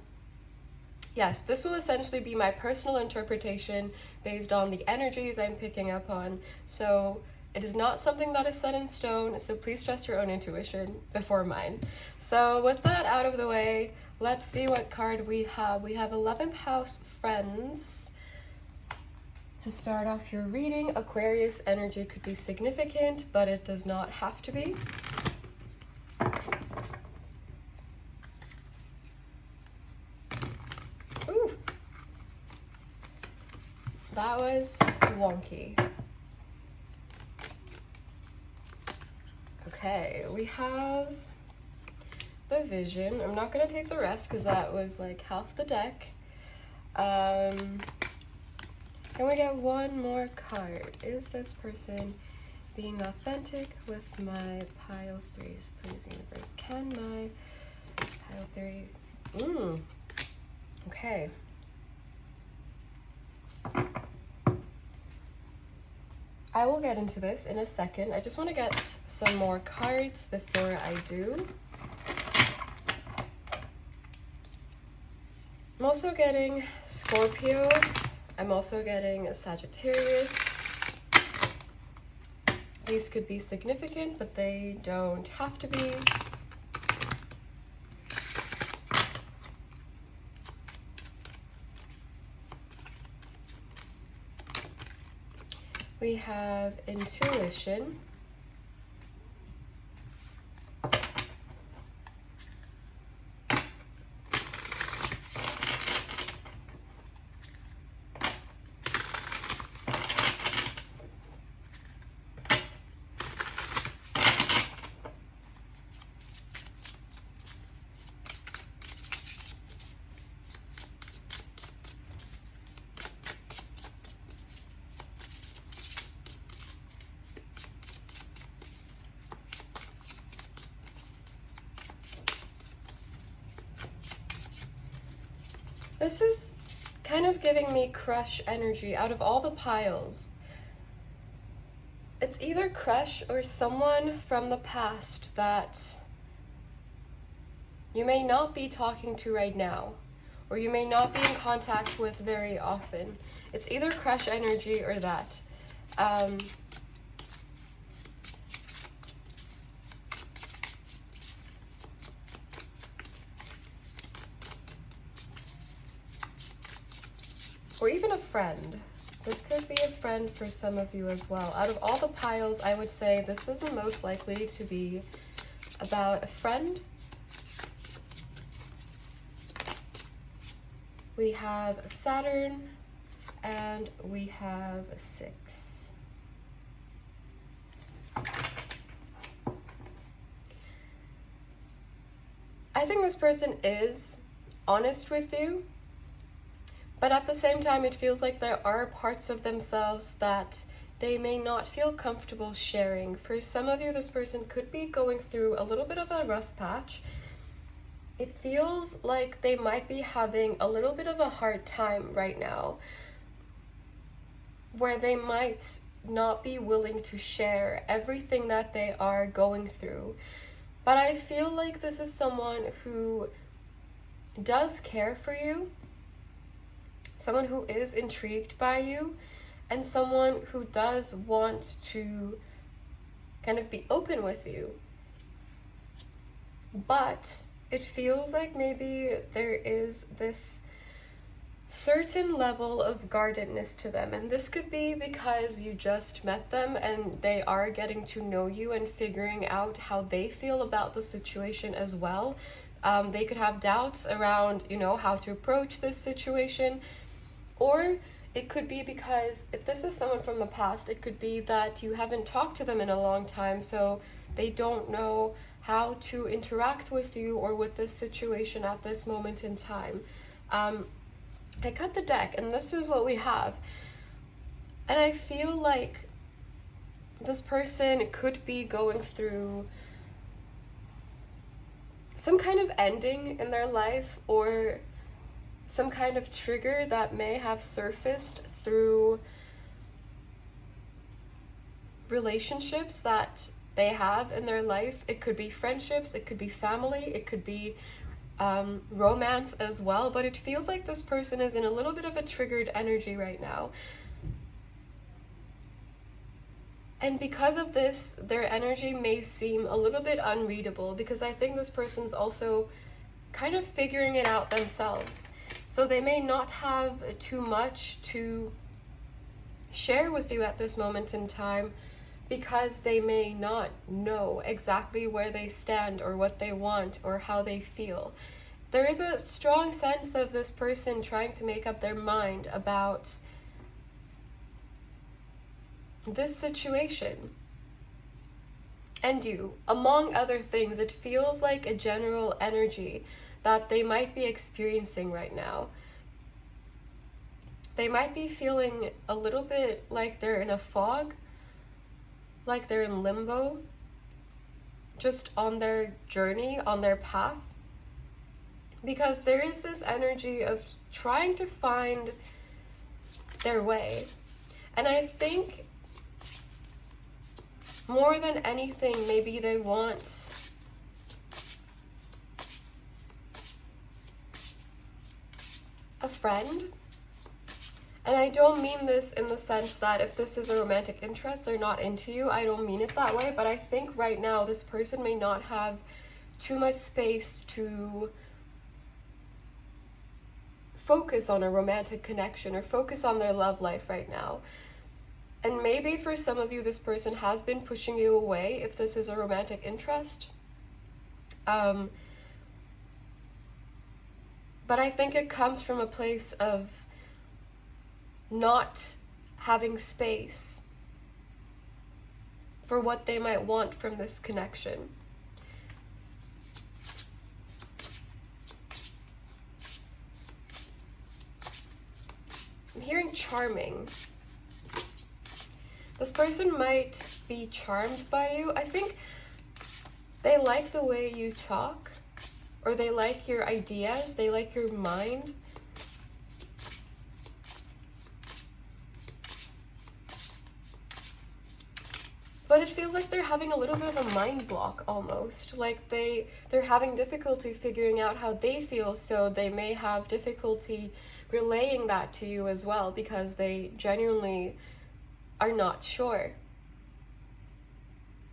yes, this will essentially be my personal interpretation based on the energies I'm picking up on. So it is not something that is set in stone, so please trust your own intuition before mine. So with that out of the way, let's see what card we have. We have 11th house friends. To start off your reading, Aquarius energy could be significant, but it does not have to be. Ooh, that was wonky. Okay, we have the Vision. I'm not going to take the rest because that was like half the deck. Can we get one more card? Is this person being authentic with my pile 3s? Please, universe. Can my pile 3... Okay. I will get into this in a second. I just want to get some more cards before I do. I'm also getting Scorpio. I'm also getting a Sagittarius. These could be significant, but they don't have to be. We have Intuition. This is kind of giving me crush energy out of all the piles. It's either crush or someone from the past that you may not be talking to right now, or you may not be in contact with very often. It's either crush energy or that. Or even a friend. This could be a friend for some of you as well. Out of all the piles, I would say this was the most likely to be about a friend. We have Saturn, and we have 6. I think this person is honest with you. But at the same time, it feels like there are parts of themselves that they may not feel comfortable sharing. For some of you, this person could be going through a little bit of a rough patch. It feels like they might be having a little bit of a hard time right now, where they might not be willing to share everything that they are going through. But I feel like this is someone who does care for you, someone who is intrigued by you, and someone who does want to kind of be open with you. But it feels like maybe there is this certain level of guardedness to them, and this could be because you just met them and they are getting to know you and figuring out how they feel about the situation as well. They could have doubts around, how to approach this situation. Or it could be because if this is someone from the past, it could be that you haven't talked to them in a long time, so they don't know how to interact with you or with this situation at this moment in time. I cut the deck, and this is what we have. And I feel like this person could be going through some kind of ending in their life, or some kind of trigger that may have surfaced through relationships that they have in their life. It could be friendships, it could be family, it could be romance as well, but it feels like this person is in a little bit of a triggered energy right now. And because of this, their energy may seem a little bit unreadable, because I think this person's also kind of figuring it out themselves. So they may not have too much to share with you at this moment in time, because they may not know exactly where they stand or what they want or how they feel. There is a strong sense of this person trying to make up their mind about this situation. And you, among other things, it feels like a general energy that they might be experiencing right now. They might be feeling a little bit like they're in a fog, like they're in limbo, just on their journey, on their path. Because there is this energy of trying to find their way. And I think more than anything, maybe they want a friend. And I don't mean this in the sense that if this is a romantic interest, they're not into you. I don't mean it that way. But I think right now this person may not have too much space to focus on a romantic connection or focus on their love life right now. And maybe for some of you, this person has been pushing you away if this is a romantic interest. But I think it comes from a place of not having space for what they might want from this connection. I'm hearing charming. This person might be charmed by you. I think they like the way you talk, or they like your ideas, they like your mind. But it feels like they're having a little bit of a mind block almost. Like they're having difficulty figuring out how they feel, so they may have difficulty relaying that to you as well, because they genuinely are not sure.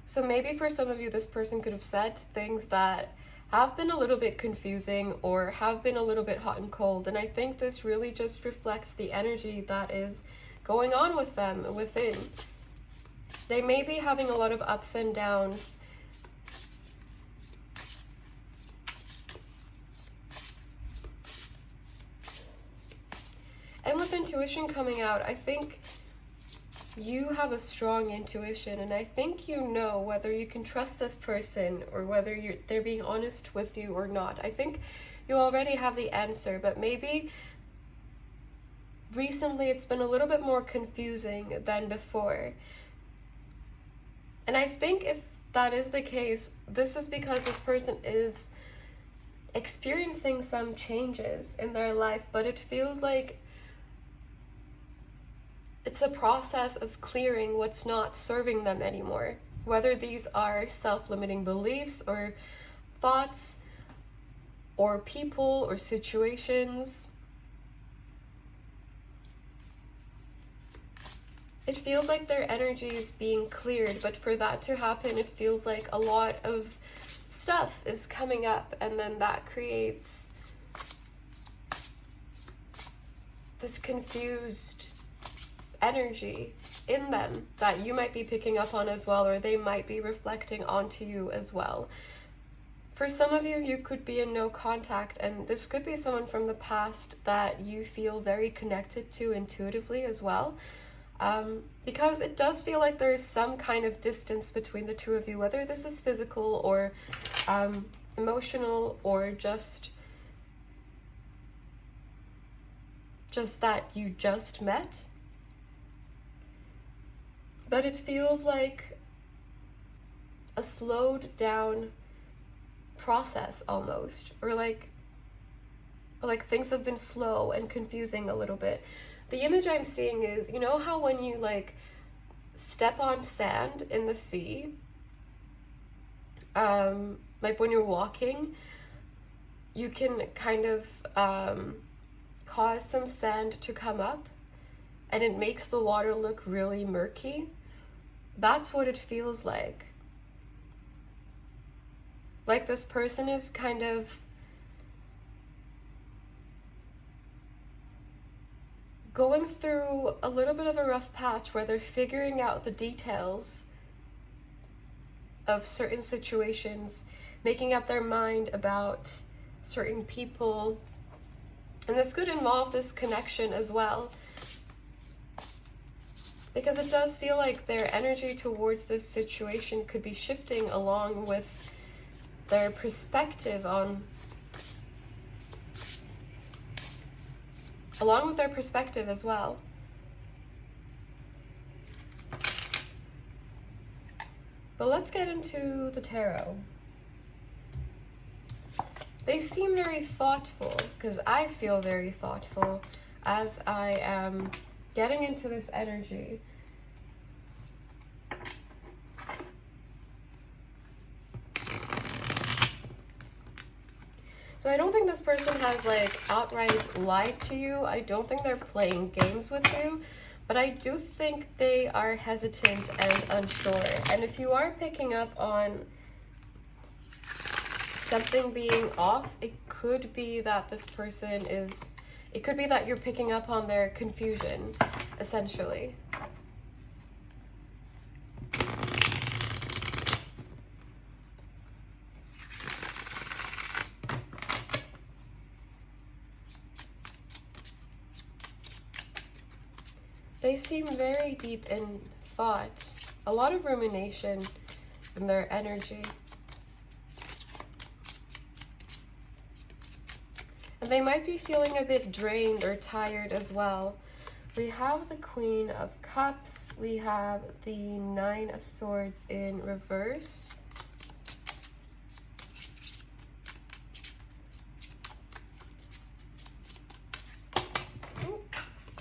So maybe for some of you, this person could have said things that have been a little bit confusing or have been a little bit hot and cold. And I think this really just reflects the energy that is going on with them within. They may be having a lot of ups and downs. And with intuition coming out, I think you have a strong intuition, and I think you know whether you can trust this person or whether they're being honest with you or not. I think you already have the answer, but maybe recently it's been a little bit more confusing than before. And I think if that is the case, this is because this person is experiencing some changes in their life, but it feels like it's a process of clearing what's not serving them anymore. Whether these are self-limiting beliefs or thoughts or people or situations. It feels like their energy is being cleared, but for that to happen, it feels like a lot of stuff is coming up, and then that creates this confused energy in them that you might be picking up on as well, or they might be reflecting onto you as well. For some of you, you could be in no contact, and this could be someone from the past that you feel very connected to intuitively as well. Because it does feel like there is some kind of distance between the two of you, whether this is physical or emotional, or just that you just met. But it feels like a slowed down process almost, or like things have been slow and confusing a little bit. The image I'm seeing is, you know how when you like step on sand in the sea, like when you're walking, you can kind of cause some sand to come up and it makes the water look really murky. That's what it feels like. Like this person is kind of going through a little bit of a rough patch where they're figuring out the details of certain situations, making up their mind about certain people. And this could involve this connection as well, because it does feel like their energy towards this situation could be shifting along with their perspective as well. But let's get into the tarot. They seem very thoughtful, because I feel very thoughtful as I am getting into this energy. So I don't think this person has like outright lied to you. I don't think they're playing games with you, but I do think they are hesitant and unsure. And if you are picking up on something being off, it could be that this person is, it could be that you're picking up on their confusion, essentially. They seem very deep in thought, a lot of rumination in their energy. And they might be feeling a bit drained or tired as well. We have the Queen of Cups, we have the Nine of Swords in reverse.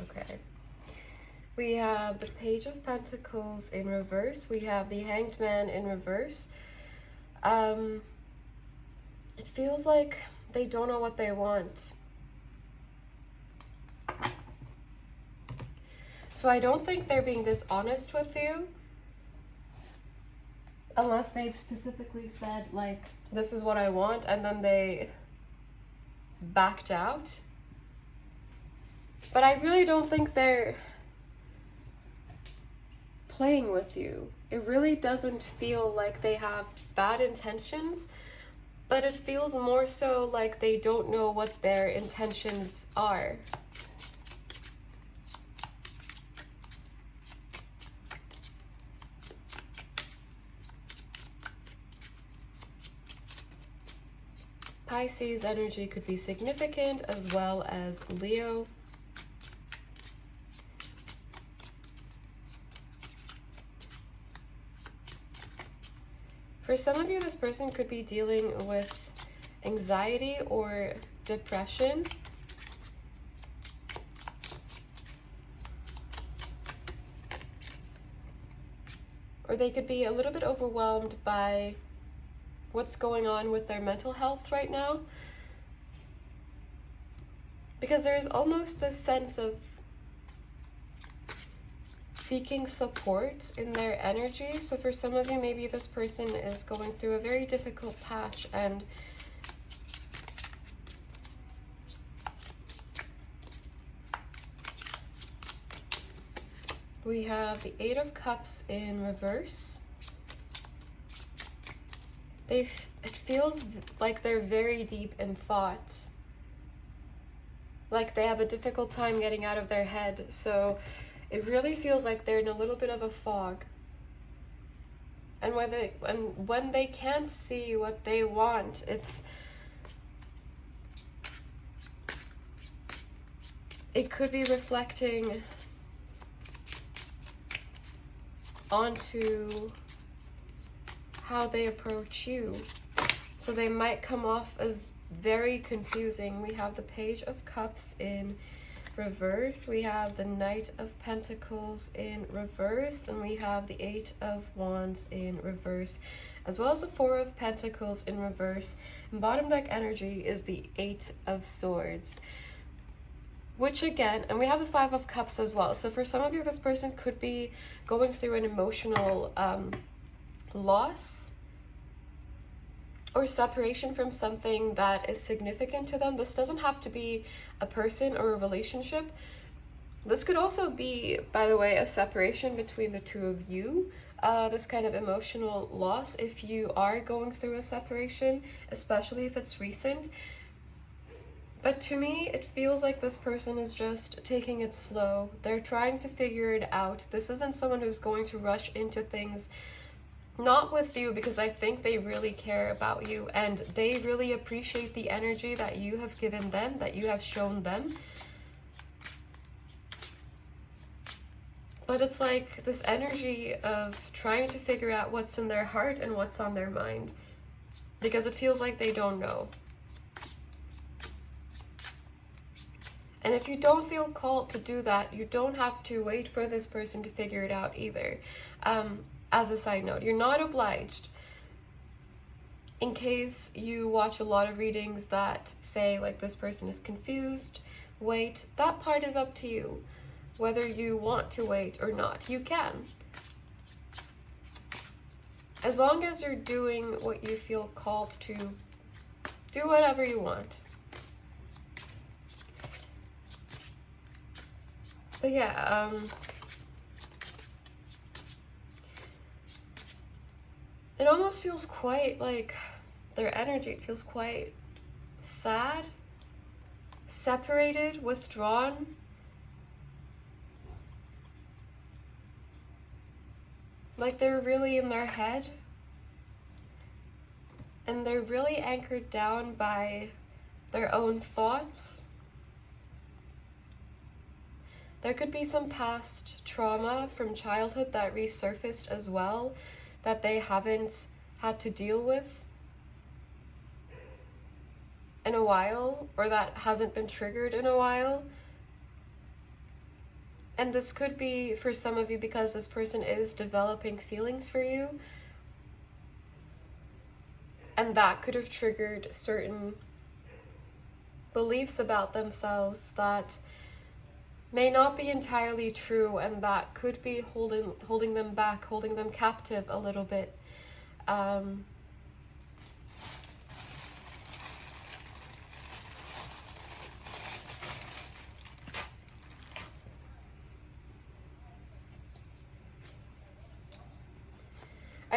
Okay. We have the Page of Pentacles in reverse. We have the Hanged Man in reverse. It feels like they don't know what they want. So I don't think they're being dishonest with you, unless they've specifically said, like, this is what I want, and then they backed out. But I really don't think they're playing with you. It really doesn't feel like they have bad intentions, but it feels more so like they don't know what their intentions are. Pisces energy could be significant, as well as Leo. For some of you, this person could be dealing with anxiety or depression. Or they could be a little bit overwhelmed by what's going on with their mental health right now. Because there's almost this sense of seeking support in their energy. So for some of you, maybe this person is going through a very difficult patch, and we have the Eight of Cups in reverse. It feels like they're very deep in thought. Like they have a difficult time getting out of their head. So it really feels like they're in a little bit of a fog. And when they can't see what they want, it could be reflecting onto how they approach you. So they might come off as very confusing. We have the Page of Cups in reverse, we have the Knight of Pentacles in reverse, and we have the Eight of Wands in reverse, as well as the Four of Pentacles in reverse. And bottom deck energy is the Eight of Swords, which again, and we have the Five of Cups as well. So for some of you, this person could be going through an emotional loss or separation from something that is significant to them. This doesn't have to be a person or a relationship. This could also be, by the way, a separation between the two of you. This kind of emotional loss, if you are going through a separation, especially if it's recent. But to me, it feels like this person is just taking it slow. They're trying to figure it out. This isn't someone who's going to rush into things, not with you, because I think they really care about you and they really appreciate the energy that you have given them, that you have shown them. But it's like this energy of trying to figure out what's in their heart and what's on their mind, because it feels like they don't know. And if you don't feel called to do that, you don't have to wait for this person to figure it out either. As a side note, you're not obliged. In case you watch a lot of readings that say like this person is confused, wait, that part is up to you. Whether you want to wait or not, you can. As long as you're doing what you feel called to, do whatever you want. But yeah, it almost feels quite like their energy feels quite sad, separated, withdrawn. Like they're really in their head. And they're really anchored down by their own thoughts. There could be some past trauma from childhood that resurfaced as well, that they haven't had to deal with in a while, or that hasn't been triggered in a while. And this could be for some of you because this person is developing feelings for you. And that could have triggered certain beliefs about themselves that may not be entirely true, and that could be holding them back, holding them captive a little bit. I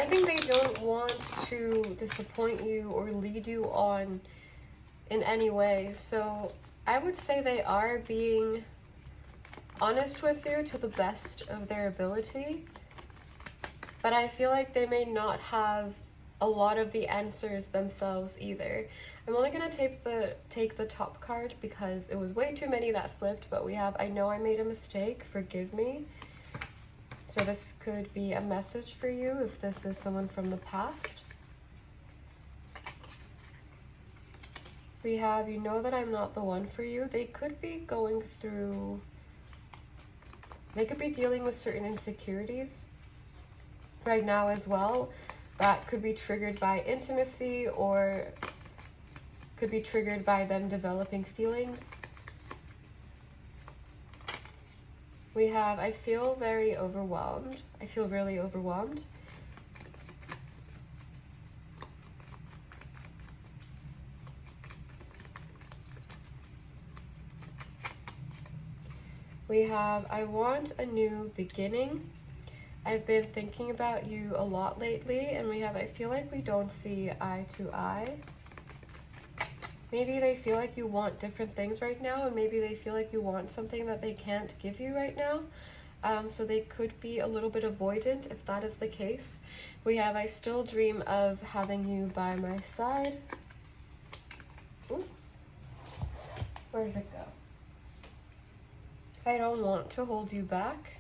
think they don't want to disappoint you or lead you on in any way. So I would say they are being honest with you to the best of their ability. But I feel like they may not have a lot of the answers themselves either. I'm only going to take the top card because it was way too many that flipped, but we have, I know I made a mistake, forgive me. So this could be a message for you if this is someone from the past. We have, you know that I'm not the one for you. They could be going through, they could be dealing with certain insecurities right now as well. That could be triggered by intimacy or could be triggered by them developing feelings. We have, I feel very overwhelmed. I feel really overwhelmed. We have, I want a new beginning. I've been thinking about you a lot lately. And we have, I feel like we don't see eye to eye. Maybe they feel like you want different things right now, and maybe they feel like you want something that they can't give you right now. So they could be a little bit avoidant if that is the case. We have, I still dream of having you by my side. Ooh. Where did it go? I don't want to hold you back.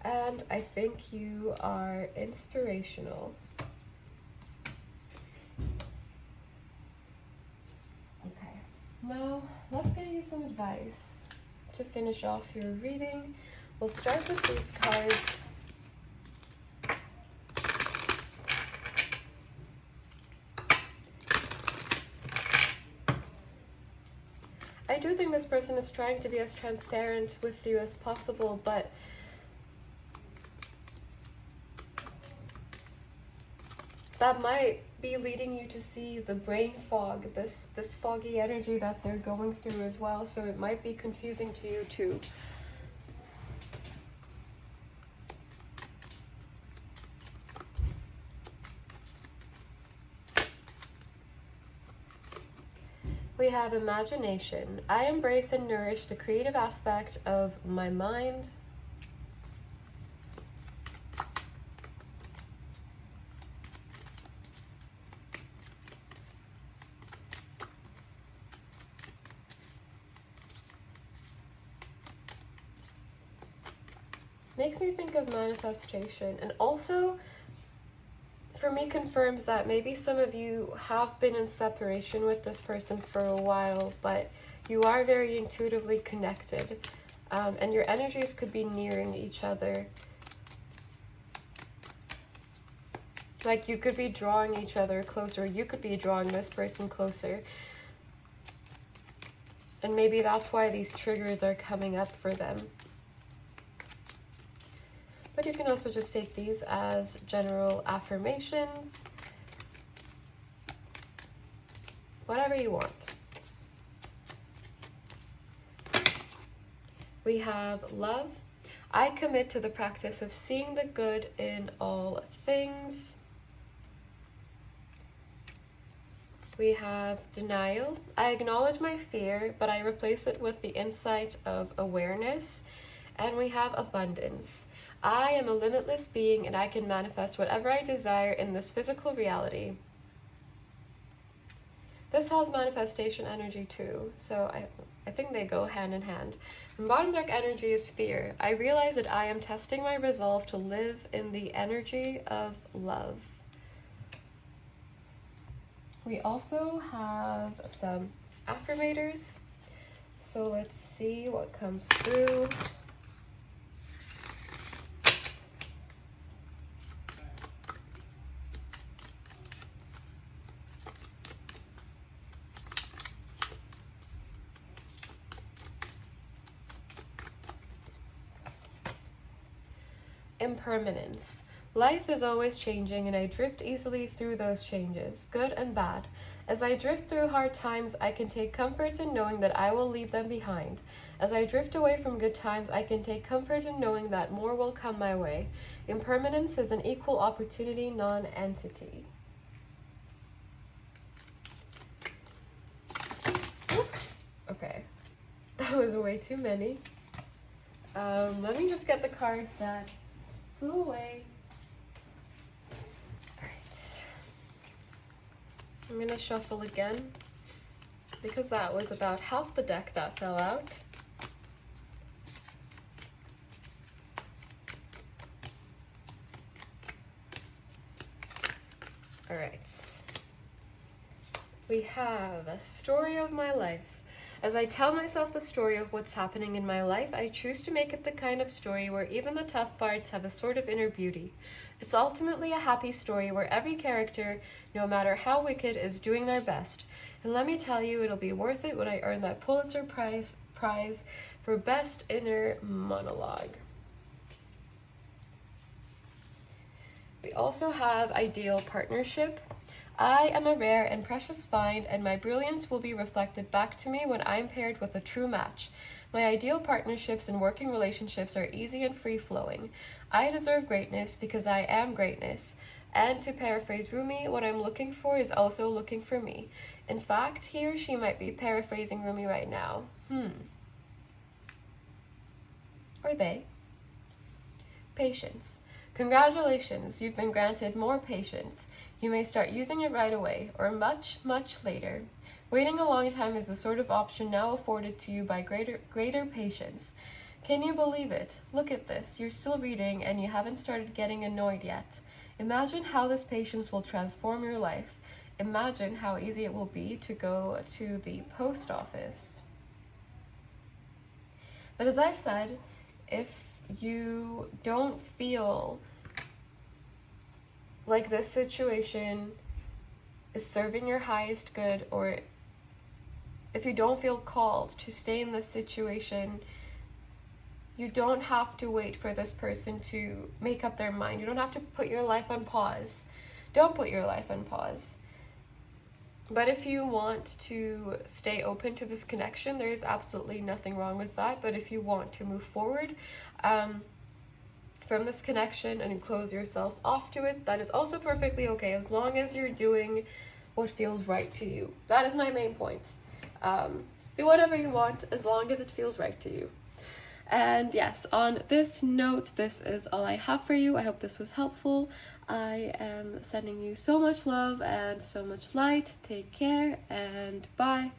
And I think you are inspirational. Now, let's get you some advice to finish off your reading. We'll start with these cards. I do think this person is trying to be as transparent with you as possible, but that might be leading you to see the brain fog, this foggy energy that they're going through as well, so it might be confusing to you too. We have imagination. I embrace and nourish the creative aspect of my mind. Makes me think of manifestation, and also for me confirms that maybe some of you have been in separation with this person for a while, but you are very intuitively connected, and your energies could be nearing each other. Like you could be drawing each other closer, you could be drawing this person closer. And maybe that's why these triggers are coming up for them. But you can also just take these as general affirmations. Whatever you want. We have love. I commit to the practice of seeing the good in all things. We have denial. I acknowledge my fear, but I replace it with the insight of awareness. And we have abundance. I am a limitless being and I can manifest whatever I desire in this physical reality. This has manifestation energy too, so I think they go hand in hand. And bottom deck energy is fear. I realize that I am testing my resolve to live in the energy of love. We also have some affirmators, so let's see what comes through. Impermanence. Life is always changing and I drift easily through those changes, good and bad. As I drift through hard times, I can take comfort in knowing that I will leave them behind. As I drift away from good times, I can take comfort in knowing that more will come my way. Impermanence is an equal opportunity non-entity. Okay, that was way too many. Let me just get the cards that flew away. Alright. I'm going to shuffle again because that was about half the deck that fell out. Alright. We have a story of my life. As I tell myself the story of what's happening in my life, I choose to make it the kind of story where even the tough parts have a sort of inner beauty. It's ultimately a happy story where every character, no matter how wicked, is doing their best. And let me tell you, it'll be worth it when I earn that Pulitzer Prize for Best Inner Monologue. We also have Ideal Partnership. I am a rare and precious find, and my brilliance will be reflected back to me when I am paired with a true match. My ideal partnerships and working relationships are easy and free-flowing. I deserve greatness because I am greatness. And to paraphrase Rumi, what I'm looking for is also looking for me. In fact, he or she might be paraphrasing Rumi right now. Or they. Patience. Congratulations, you've been granted more patience. You may start using it right away, or much, much later. Waiting a long time is the sort of option now afforded to you by greater patience. Can you believe it? Look at this. You're still reading and you haven't started getting annoyed yet. Imagine how this patience will transform your life. Imagine how easy it will be to go to the post office. But as I said, if you don't feel like this situation is serving your highest good, or if you don't feel called to stay in this situation, you don't have to wait for this person to make up their mind. You don't have to put your life on pause don't put your life on pause. But if you want to stay open to this connection, there is absolutely nothing wrong with that. But if you want to move forward from this connection and close yourself off to it, that is also perfectly okay, as long as you're doing what feels right to you. That is my main point. Do whatever you want as long as it feels right to you. And yes, on this note, this is all I have for you. I hope this was helpful. I am sending you so much love and so much light. Take care and bye.